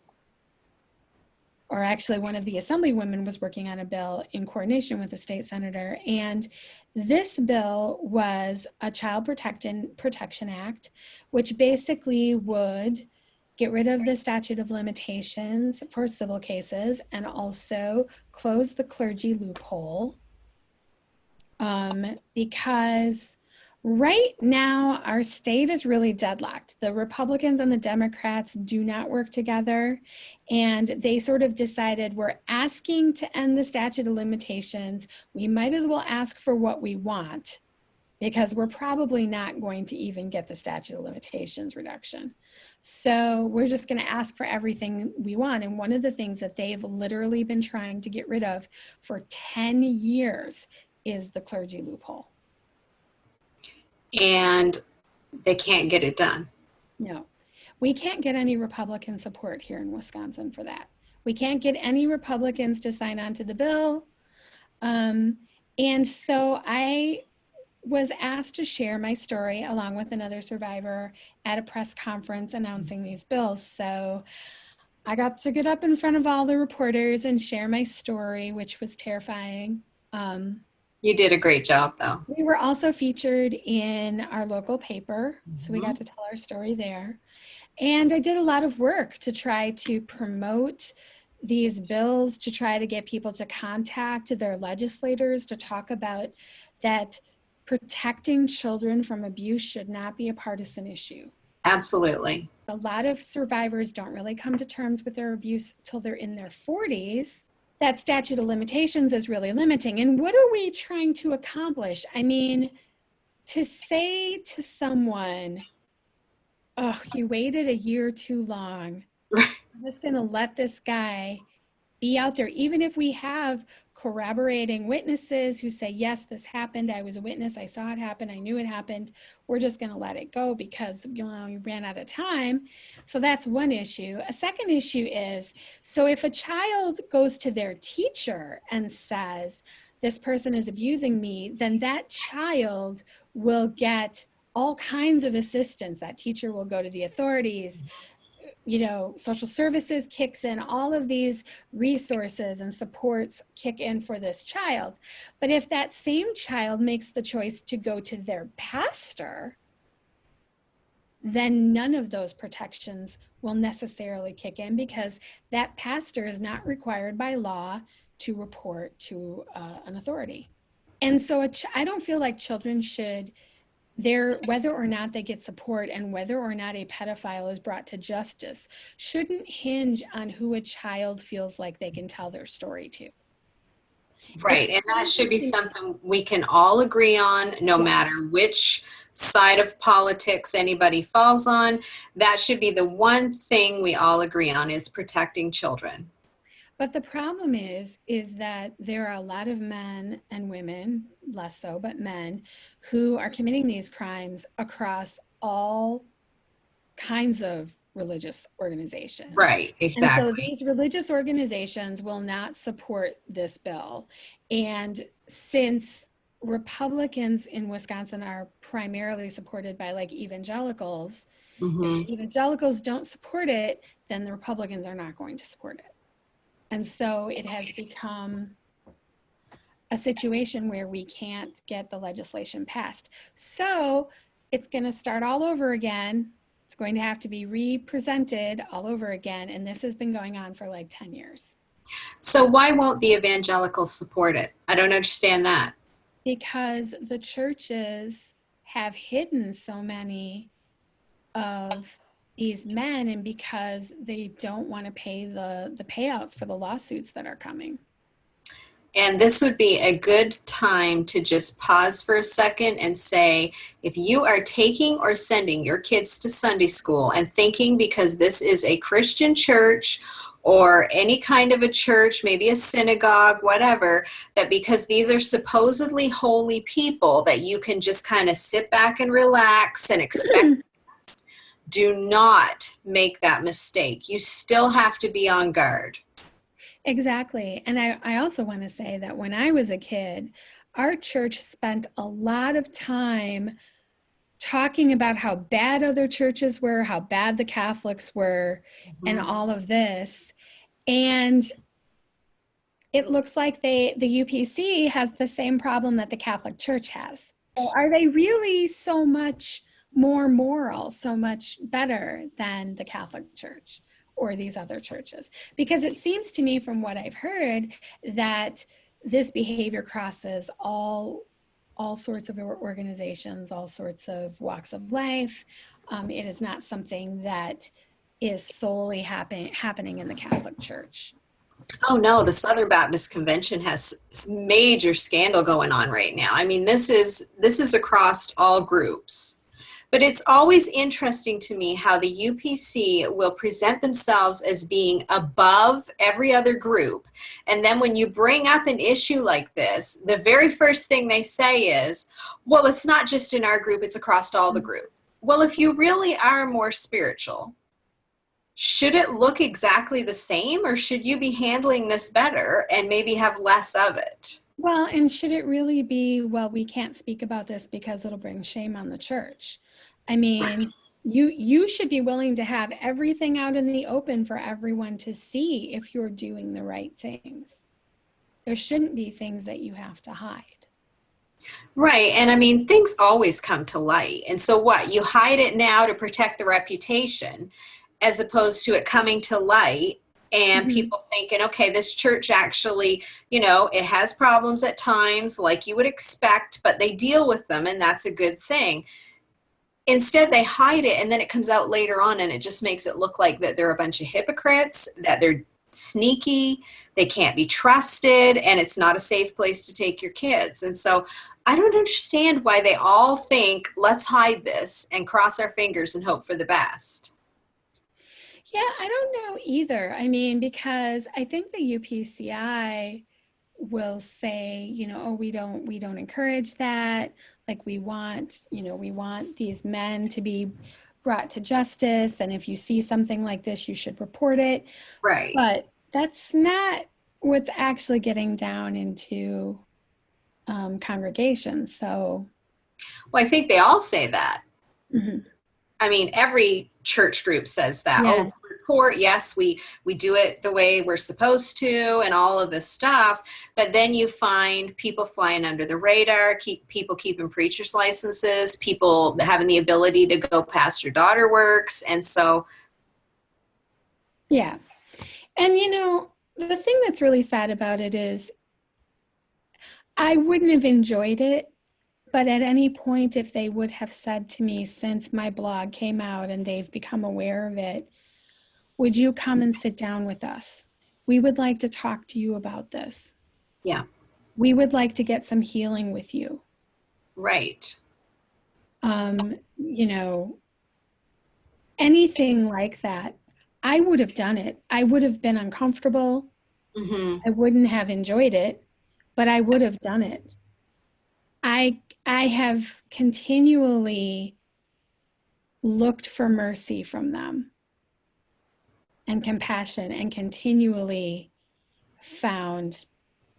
Or actually, one of the assemblywomen was working on a bill in coordination with the state senator. And this bill was a Child Protection Act, which basically would get rid of the statute of limitations for civil cases and also close the clergy loophole, because Right now, our state is really deadlocked. The Republicans and the Democrats do not work together, and they sort of decided we're asking to end the statute of limitations. We might as well ask for what we want because we're probably not going to even get the statute of limitations reduction. So we're just going to ask for everything we want. And one of the things that they've literally been trying to get rid of for 10 years is the clergy loophole.
And they can't get it done.
No, we can't get any Republican support here in Wisconsin for that. We can't get any Republicans to sign on to the bill. And so I was asked to share my story along with another survivor at a press conference announcing these bills. So I got to get up in front of all the reporters and share my story, which was terrifying.
You did a great job, though.
We were also featured in our local paper, so we got to tell our story there. And I did a lot of work to try to promote these bills, to try to get people to contact their legislators, to talk about that protecting children from abuse should not be a partisan issue.
Absolutely.
A lot of survivors don't really come to terms with their abuse till they're in their 40s. That statute of limitations is really limiting. And what are we trying to accomplish? I mean, to say to someone, oh, you waited a year too long. I'm just going to let this guy be out there, even if we have corroborating witnesses who say, yes, this happened. I was a witness. I saw it happen. I knew it happened. We're just going to let it go because, you know, we ran out of time. So that's one issue. A second issue is, so if a child goes to their teacher and says, this person is abusing me, then that child will get all kinds of assistance. That teacher will go to the authorities, you know, social services kicks in, all of these resources and supports kick in for this child. But if that same child makes the choice to go to their pastor, then none of those protections will necessarily kick in because that pastor is not required by law to report to an authority. And so I don't feel like children should, whether or not they get support and whether or not a pedophile is brought to justice shouldn't hinge on who a child feels like they can tell their story to.
Right. And that should be something we can all agree on, no matter which side of politics anybody falls on. That should be the one thing we all agree on, is protecting children.
But the problem is that there are a lot of men and women, less so, but men, who are committing these crimes across all kinds of religious organizations.
Right, exactly.
And so these religious organizations will not support this bill. And since Republicans in Wisconsin are primarily supported by like evangelicals, if the evangelicals don't support it, then the Republicans are not going to support it. And so it has become a situation where we can't get the legislation passed. So it's going to start all over again. It's going to have to be re-presented all over again. And this has been going on for like 10 years.
So why won't the evangelicals support it? I don't understand that.
Because the churches have hidden so many of these men, and because they don't want to pay the payouts for the lawsuits that are coming.
And this would be a good time to just pause for a second and say, if you are taking or sending your kids to Sunday school and thinking because this is a Christian church or any kind of a church, maybe a synagogue, whatever, that because these are supposedly holy people that you can just kind of sit back and relax and expect. Do not make that mistake. You still have to be on guard.
Exactly. And I also want to say that when I was a kid, our church spent a lot of time talking about how bad other churches were, how bad the Catholics were, and all of this. And it looks like the UPC has the same problem that the Catholic Church has. So are they really so much more moral, so much better than the Catholic Church or these other churches? Because it seems to me from what I've heard that this behavior crosses all all sorts of organizations, all sorts of walks of life. It is not something that is solely happening in the Catholic Church.
Oh no, the Southern Baptist Convention has major scandal going on right now. I mean, this is across all groups. But it's always interesting to me how the UPC will present themselves as being above every other group. And then when you bring up an issue like this, the very first thing they say is, well, it's not just in our group, it's across all the groups. Well, if you really are more spiritual, should it look exactly the same, or should you be handling this better and maybe have less of it?
Well, and should it really be, well, we can't speak about this because it'll bring shame on the church? I mean, you should be willing to have everything out in the open for everyone to see if you're doing the right things. There shouldn't be things that you have to hide.
Right. And I mean, things always come to light. And so what? You hide it now to protect the reputation, as opposed to it coming to light and people thinking, okay, this church actually, it has problems at times like you would expect, but they deal with them, and that's a good thing. Instead, they hide it, and then it comes out later on, and it just makes it look like that they're a bunch of hypocrites, that they're sneaky, they can't be trusted, and it's not a safe place to take your kids. And so I don't understand why they all think, let's hide this and cross our fingers and hope for the best.
Yeah, I don't know either. I mean, because I think the UPCI will say, oh, we don't encourage that. Like we want these men to be brought to justice. And if you see something like this, you should report it.
Right.
But that's not what's actually getting down into congregations. So.
Well, I think they all say that.
Mm-hmm.
I mean, every church group says that.
Yeah.
Oh, report, yes, we do it the way we're supposed to and all of this stuff. But then you find people flying under the radar, people keeping preacher's licenses, people having the ability to go pastor daughter works. And so.
Yeah. And, the thing that's really sad about it is I wouldn't have enjoyed it. But at any point, if they would have said to me, since my blog came out and they've become aware of it, would you come and sit down with us? We would like to talk to you about this.
Yeah.
We would like to get some healing with you.
Right.
Anything like that, I would have done it. I would have been uncomfortable.
Mm-hmm.
I wouldn't have enjoyed it, but I would have done it. I have continually looked for mercy from them and compassion, and continually found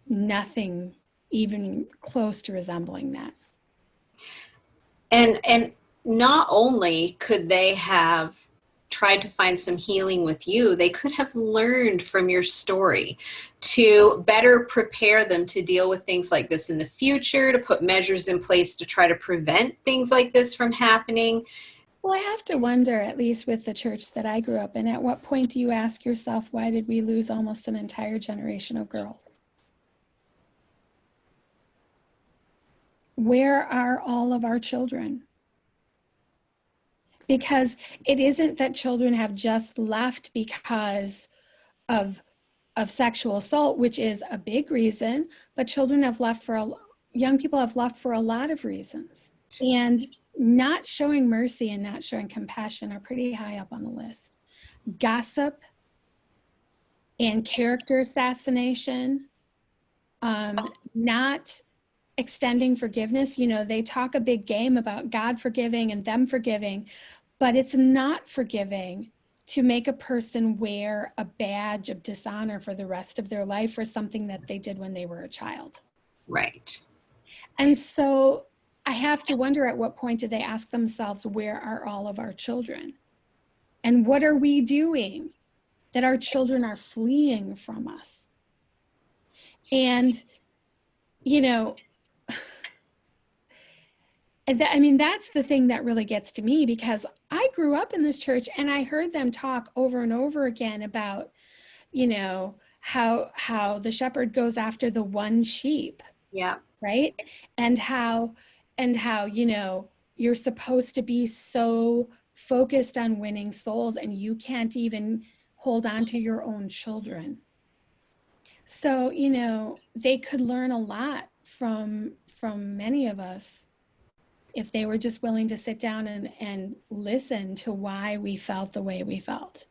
nothing even close to resembling that.
And not only could they have tried to find some healing with you, they could have learned from your story to better prepare them to deal with things like this in the future, to put measures in place to try to prevent things like this from happening.
Well, I have to wonder, at least with the church that I grew up in, at what point do you ask yourself, why did we lose almost an entire generation of girls? Where are all of our children? Because it isn't that children have just left because of sexual assault, which is a big reason, but children have left young people have left for a lot of reasons. And not showing mercy and not showing compassion are pretty high up on the list. Gossip and character assassination, not extending forgiveness. They talk a big game about God forgiving and them forgiving, but it's not forgiving to make a person wear a badge of dishonor for the rest of their life for something that they did when they were a child.
Right.
And so I have to wonder, at what point do they ask themselves, where are all of our children? And what are we doing that our children are fleeing from us? And, that's the thing that really gets to me, because I grew up in this church and I heard them talk over and over again about, how the shepherd goes after the one sheep.
Yeah.
right? And how, you know, you're supposed to be so focused on winning souls and you can't even hold on to your own children. So, you know, they could learn a lot from many of us if they were just willing to sit down and listen to why we felt the way we felt.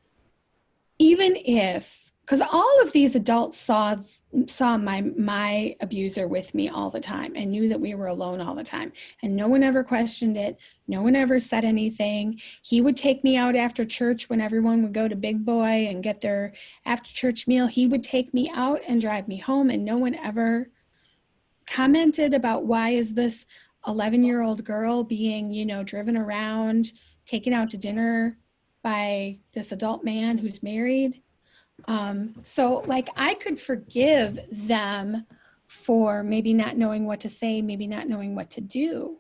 Even if, because all of these adults saw my abuser with me all the time and knew that we were alone all the time, and no one ever questioned it, no one ever said anything. He would take me out after church when everyone would go to Big Boy and get their after church meal. He would take me out and drive me home, and no one ever commented about why is this 11-year-old girl being, you know, driven around, taken out to dinner by this adult man who's married. So like I could forgive them for maybe not knowing what to say, maybe not knowing what to do.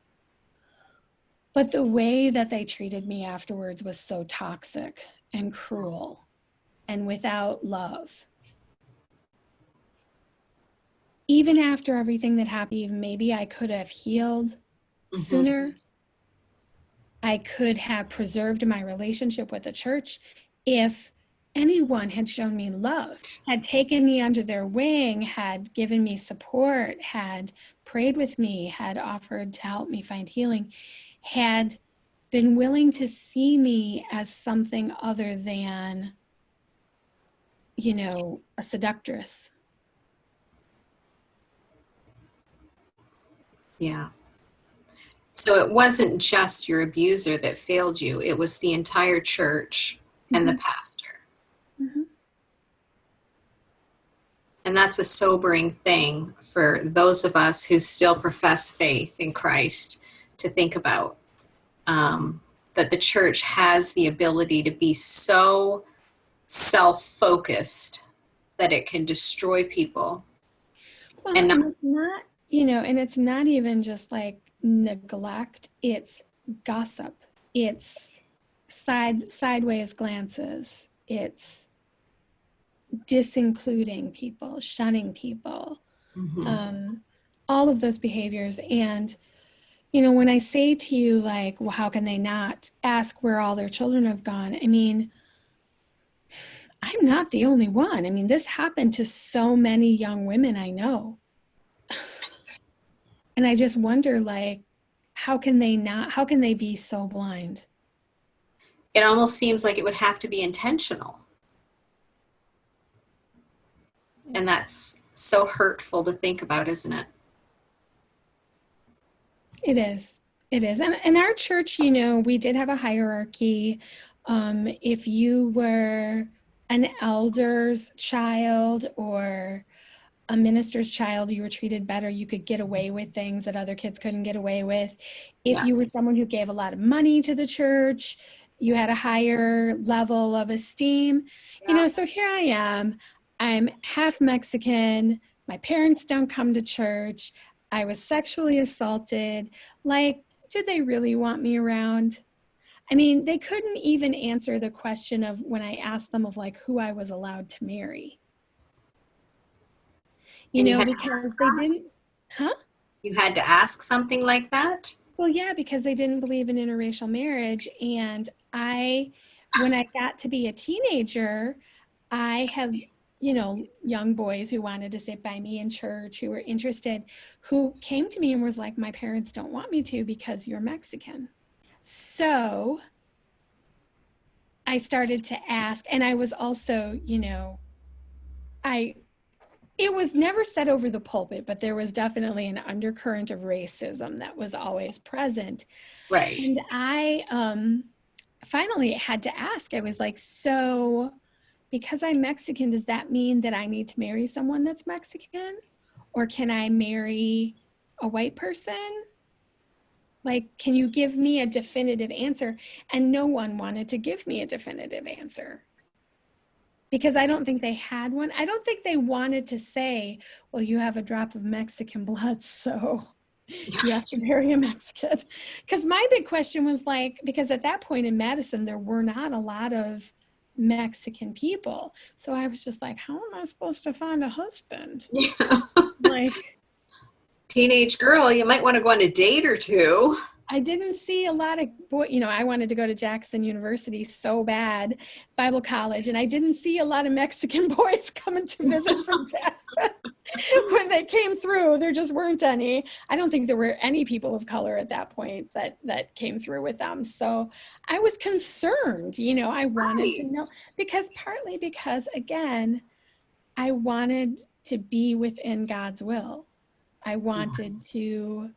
But the way that they treated me afterwards was so toxic and cruel and without love. Even after everything that happened, maybe I could have healed sooner. I could have preserved my relationship with the church if anyone had shown me love, had taken me under their wing, had given me support, had prayed with me, had offered to help me find healing, had been willing to see me as something other than, you know, a seductress.
Yeah. So it wasn't just your abuser that failed you. It was the entire church and the pastor. And that's a sobering thing for those of us who still profess faith in Christ to think about, that the church has the ability to be so self-focused that it can destroy people.
Well, and it's not, you know, and it's not even just like neglect, it's gossip, it's sideways glances, it's disincluding people, shunning people, all of those behaviors. And, you know, when I say to you, like, well, how can they not ask where all their children have gone? I mean, I'm not the only one. I mean, this happened to so many young women I know. And I just wonder, like, how can they be so blind?
It almost seems like it would have to be intentional. And that's so hurtful to think about, isn't it?
It is. It is. And in our church, you know, we did have a hierarchy. If you were an elder's child or a minister's child, you were treated better. You could get away with things that other kids couldn't get away with. If you were someone who gave a lot of money to the church, you had a higher level of esteem. You know, so here I am. I'm half Mexican. My parents don't come to church. I was sexually assaulted. Like, did they really want me around? I mean, they couldn't even answer the question of when I asked them of like who I was allowed to marry. You know, because they didn't,
You had to ask something like that?
Well, yeah, because they didn't believe in interracial marriage. And when I got to be a teenager, I had, you know, young boys who wanted to sit by me in church, who were interested, who came to me and was like, my parents don't want me to because you're Mexican. So I started to ask, and I was also, you know, it was never said over the pulpit, but there was definitely an undercurrent of racism that was always present.
Right.
And I finally had to ask, I was like, so because I'm Mexican, does that mean that I need to marry someone that's Mexican? Or can I marry a white person? Like, can you give me a definitive answer? And no one wanted to give me a definitive answer, because I don't think they had one. I don't think they wanted to say, well, you have a drop of Mexican blood, so you have to marry a Mexican. Because my big question was like, because at that point in Madison, there were not a lot of Mexican people. So I was just like, how am I supposed to find a husband?
Yeah.
Like,
teenage girl, you might want to go on a date or two.
I didn't see a lot of I wanted to go to Jackson University so bad, Bible college, and I didn't see a lot of Mexican boys coming to visit from Jackson. When they came through, there just weren't any. I don't think there were any people of color at that point that came through with them. So I was concerned, I wanted to know, partly because, again, I wanted to be within God's will. I wanted to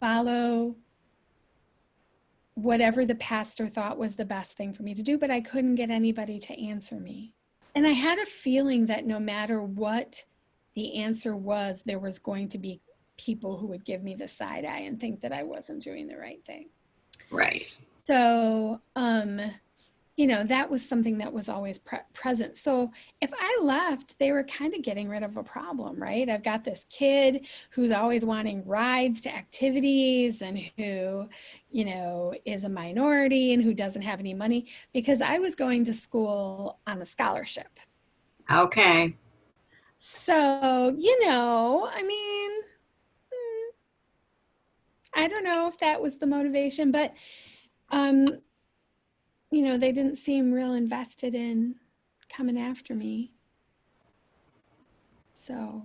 follow whatever the pastor thought was the best thing for me to do, but I couldn't get anybody to answer me. And I had a feeling that no matter what the answer was, there was going to be people who would give me the side eye and think that I wasn't doing the right thing.
Right.
So, that was something that was always present. So if I left, they were kind of getting rid of a problem, right? I've got this kid who's always wanting rides to activities and who, is a minority and who doesn't have any money, because I was going to school on a scholarship.
Okay.
So, I don't know if that was the motivation, but, they didn't seem real invested in coming after me. So.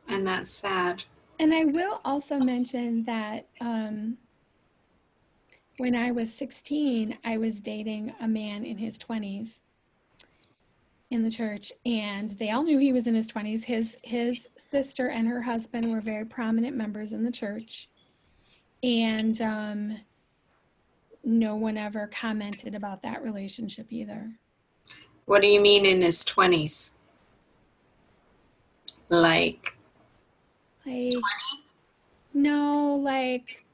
And that's sad.
And I will also mention that when I was 16, I was dating a man in his 20s in the church, and they all knew he was in his 20s. His sister and her husband were very prominent members in the church, and no one ever commented about that relationship either.
What do you mean in his 20s? Like
20? No, like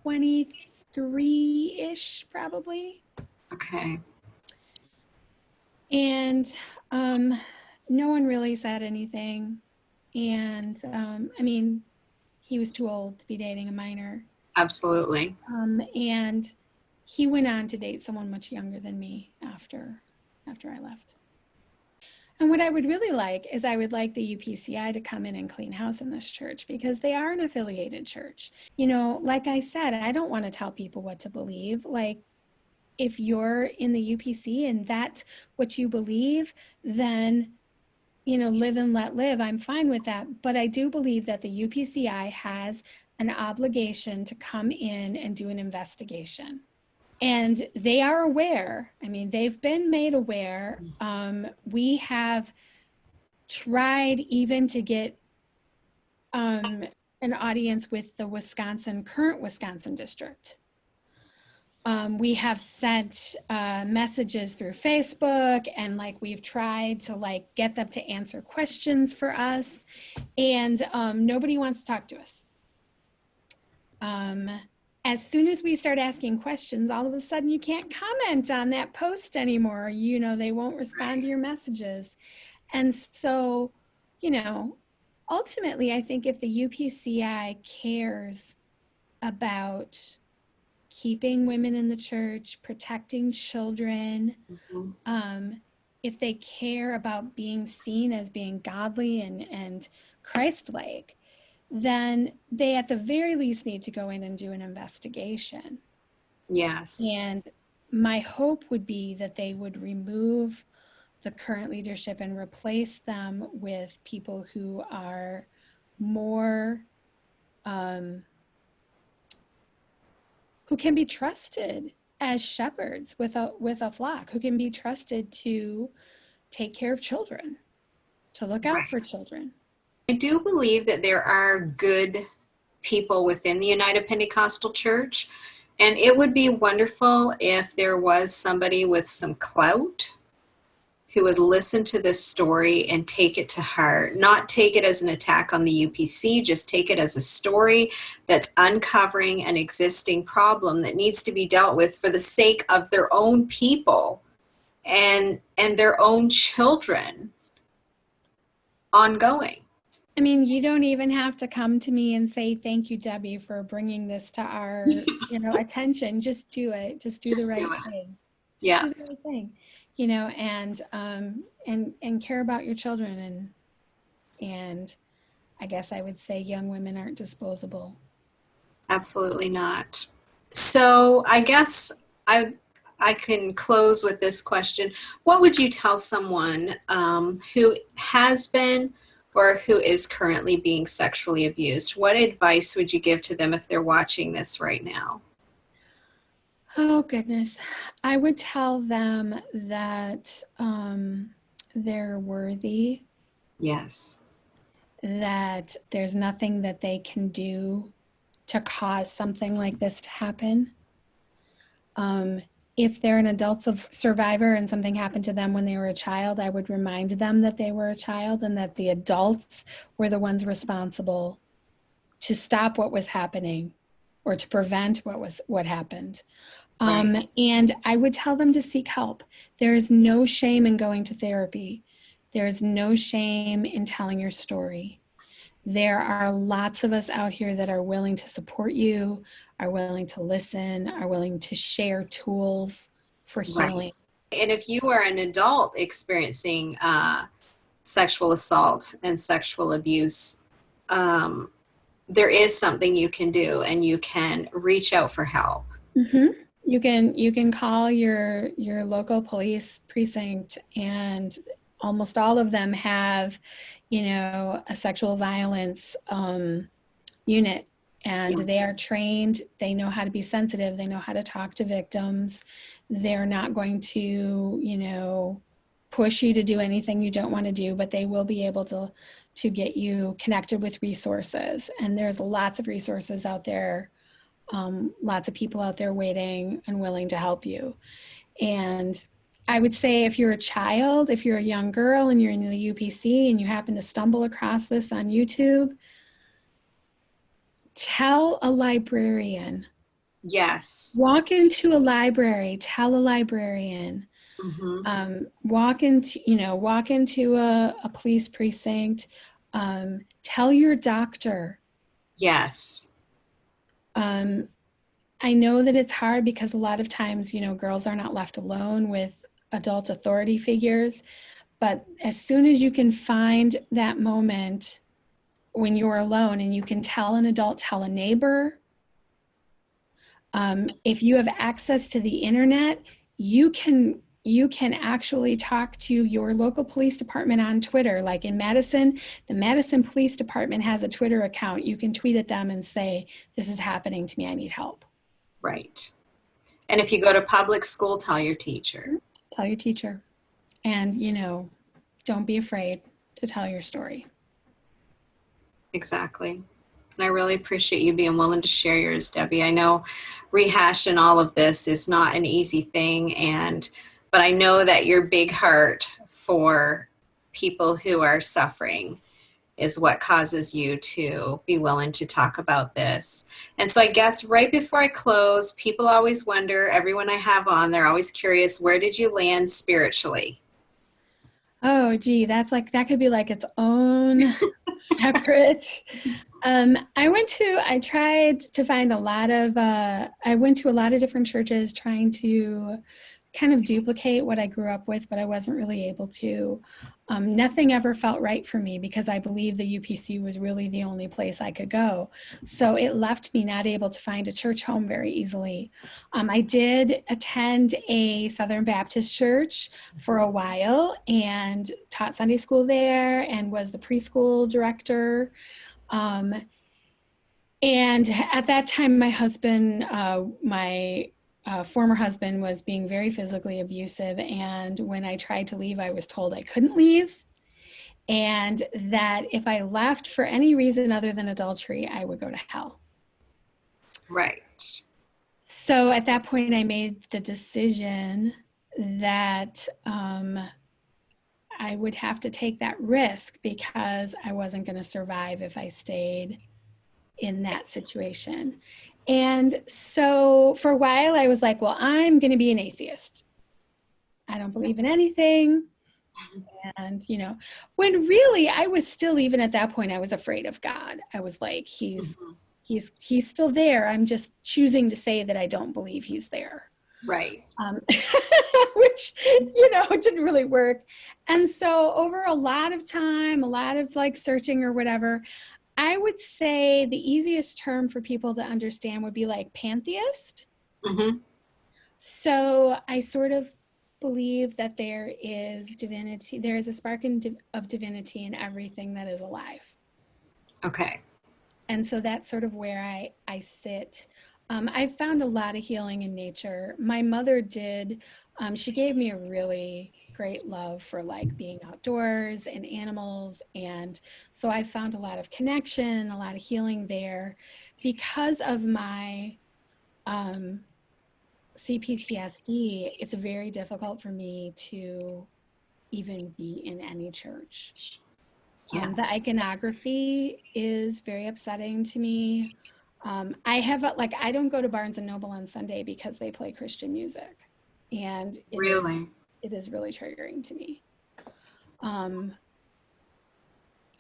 23-ish probably.
Okay.
And no one really said anything. And he was too old to be dating a minor.
Absolutely.
And he went on to date someone much younger than me after I left. And what I would really like is I would like the UPCI to come in and clean house in this church, because they are an affiliated church. Like I said, I don't want to tell people what to believe. Like, if you're in the UPC and that's what you believe, then, live and let live. I'm fine with that. But I do believe that the UPCI has an obligation to come in and do an investigation. And they are aware. They've been made aware. We have tried even to get an audience with the current Wisconsin district. We have sent messages through Facebook, and we've tried to get them to answer questions for us, and nobody wants to talk to us. As soon as we start asking questions, all of a sudden you can't comment on that post anymore. They won't respond to your messages. And so, ultimately, I think if the UPCI cares about keeping women in the church, protecting children, if they care about being seen as being godly and Christ-like, then they at the very least need to go in and do an investigation.
Yes.
And my hope would be that they would remove the current leadership and replace them with people who are more, who can be trusted as shepherds with a flock, who can be trusted to take care of children, to look out for children.
I do believe that there are good people within the United Pentecostal Church, and it would be wonderful if there was somebody with some clout who would listen to this story and take it to heart, not take it as an attack on the UPC, just take it as a story that's uncovering an existing problem that needs to be dealt with for the sake of their own people and their own children ongoing.
You don't even have to come to me and say, thank you, Debbie, for bringing this to our attention. Just do it. Just do the right thing.
Yeah.
Do the right thing. And care about your children And I guess I would say young women aren't disposable.
Absolutely not. So I guess I can close with this question. What would you tell someone who has been or who is currently being sexually abused? What advice would you give to them if they're watching this right now?
Oh, goodness. I would tell them that they're worthy,
Yes.
that there's nothing that they can do to cause something like this to happen. If they're an adult survivor and something happened to them when they were a child, I would remind them that they were a child and that the adults were the ones responsible to stop what was happening or to prevent what happened.
Right.
And I would tell them to seek help. There is no shame in going to therapy. There is no shame in telling your story. There are lots of us out here that are willing to support you, are willing to listen, are willing to share tools for healing.
Right. And if you are an adult experiencing sexual assault and sexual abuse, there is something you can do, and you can reach out for help.
Mm-hmm. You can call your local police precinct, and almost all of them have, a sexual violence unit, and
Yeah.
they are trained. They know how to be sensitive. They know how to talk to victims. They're not going to, push you to do anything you don't want to do, but they will be able to get you connected with resources. And there's lots of resources out there. Lots of people out there waiting and willing to help you. And I would say if you're a child, if you're a young girl and you're in the UPC and you happen to stumble across this on YouTube, tell a librarian.
Yes.
Walk into a library, tell a librarian.
Mm-hmm.
Walk into a police precinct. Tell your doctor.
Yes.
I know that it's hard because a lot of times, girls are not left alone with adult authority figures. But as soon as you can find that moment when you're alone and you can tell an adult, tell a neighbor. If you have access to the internet, you can actually talk to your local police department on Twitter. Like in Madison, the Madison Police Department has a Twitter account. You can tweet at them and say, "This is happening to me, I need help."
Right. And if you go to public school, tell your teacher.
Tell your teacher. And, don't be afraid to tell your story.
Exactly. And I really appreciate you being willing to share yours, Debbie. I know rehashing all of this is not an easy thing, but I know that your big heart for people who are suffering is what causes you to be willing to talk about this. And so I guess right before I close, people always wonder, everyone I have on, they're always curious, where did you land spiritually?
Oh, gee, that could be like its own separate. I tried to find I went to a lot of different churches trying to kind of duplicate what I grew up with, but I wasn't really able to. Nothing ever felt right for me because I believe the UPC was really the only place I could go. So it left me not able to find a church home very easily. I did attend a Southern Baptist church for a while and taught Sunday school there and was the preschool director. And at that time, my husband, my former husband, was being very physically abusive. And when I tried to leave, I was told I couldn't leave. And that if I left for any reason other than adultery, I would go to hell.
Right.
So at that point, I made the decision that I would have to take that risk because I wasn't going to survive if I stayed in that situation. And so for a while I was like, well, I'm going to be an atheist. I don't believe in anything. And, when really I was still, even at that point, I was afraid of God. I was like, he's still there. I'm just choosing to say that I don't believe he's there.
Right.
Which, you know, didn't really work. And so over a lot of time, a lot of like searching or whatever, I would say the easiest term for people to understand would be like pantheist.
Mm-hmm.
So I sort of believe that there is divinity, there is a spark of divinity in everything that is alive.
Okay.
And so that's sort of where I sit. I've found a lot of healing in nature. My mother did, she gave me a really great love for like being outdoors and animals. And so I found a lot of connection, a lot of healing there. Because of my CPTSD, it's very difficult for me to even be in any church.
Yeah.
The iconography is very upsetting to me. I have like I don't go to Barnes and Noble on Sunday because they play Christian music, and
Really?
it is really triggering to me.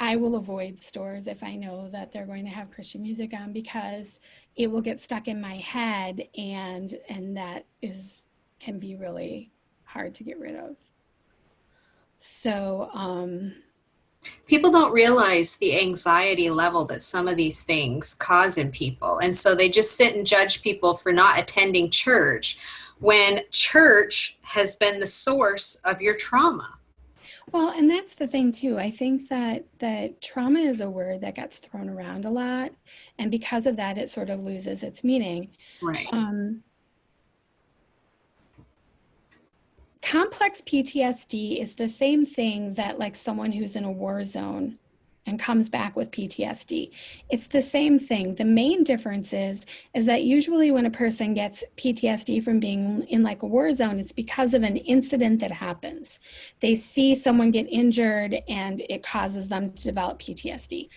I will avoid stores if I know that they're going to have Christian music on because it will get stuck in my head, and that can be really hard to get rid of. So
People don't realize the anxiety level that some of these things cause in people. And so they just sit and judge people for not attending church when church has been the source of your trauma.
well, and that's the thing too. I think that trauma is a word that gets thrown around a lot, and because of that, it sort of loses its meaning.
Right.
Complex PTSD is the same thing that like someone who's in a war zone and comes back with PTSD. It's the same thing. The main difference is that usually when a person gets PTSD from being in like a war zone, it's because of an incident that happens. They see someone get injured and it causes them to develop PTSD.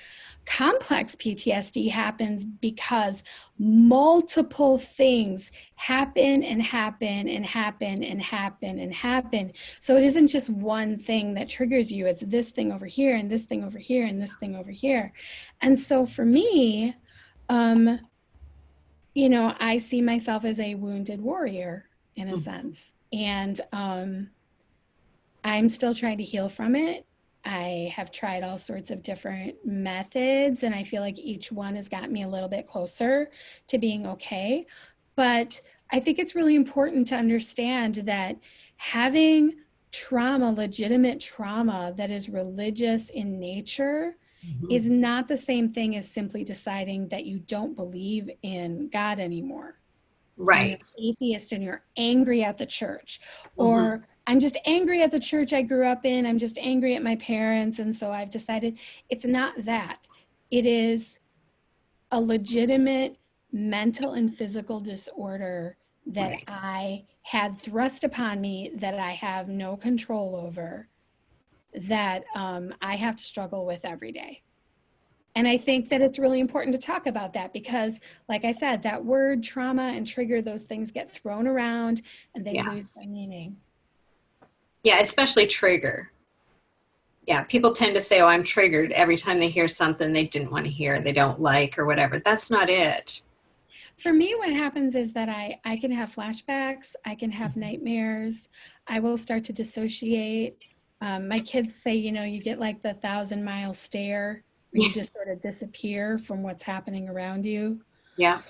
Complex PTSD happens because multiple things happen and happen and happen and happen and happen. So it isn't just one thing that triggers you. It's this thing over here and this thing over here and this thing over here. And so for me, you know, I see myself as a wounded warrior in a sense. And I'm still trying to heal from it. I have tried all sorts of different methods, and I feel like each one has gotten me a little bit closer to being okay. But I think it's really important to understand that having trauma, legitimate trauma that is religious in nature, is not the same thing as simply deciding that you don't believe in God anymore. And you're
Right.
an atheist and you're angry at the church,
Mm-hmm.
or I'm just angry at the church I grew up in, I'm just angry at my parents, and so I've decided. It's not that. It is a legitimate mental and physical disorder that
Right.
I had thrust upon me that I have no control over, that I have to struggle with every day. And I think that it's really important to talk about that because, like I said, that word trauma and trigger, those things get thrown around and they lose
Yes.
their meaning.
Yeah, especially trigger. Yeah, people tend to say, oh, I'm triggered every time they hear something they didn't want to hear, they don't like, or whatever. That's not it.
For me, what happens is that I can have flashbacks, I can have nightmares, I will start to dissociate. My kids say, you know, you get like the 1,000-mile stare where you just sort of disappear from what's happening around you.
Yeah.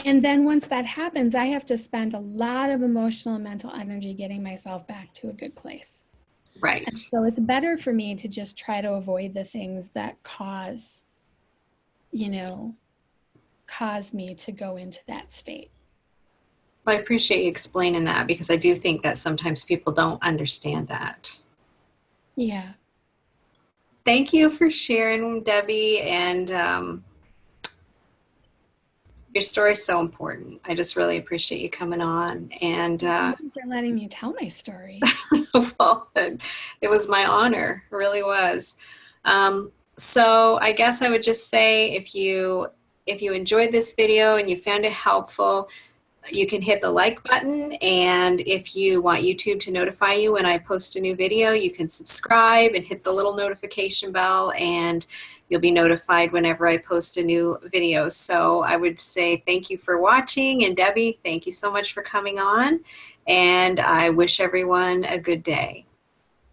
And then once that happens, I have to spend a lot of emotional and mental energy getting myself back to a good place. And
Right.
so it's better for me to just try to avoid the things that cause, you know, cause me to go into that state.
Well, I appreciate you explaining that because I do think that sometimes people don't understand that.
Yeah.
Thank you for sharing, Debbie, and your story is so important. I just really appreciate you coming on. And
Thank you for letting me tell my story.
well, it was my honor. It really was. So I guess I would just say if you enjoyed this video and you found it helpful, You can hit the like button, and if you want YouTube to notify you when I post a new video, you can subscribe and hit the little notification bell, and you'll be notified whenever I post a new video. So I would say thank you for watching, and Debbie, thank you so much for coming on, and I wish everyone a good day.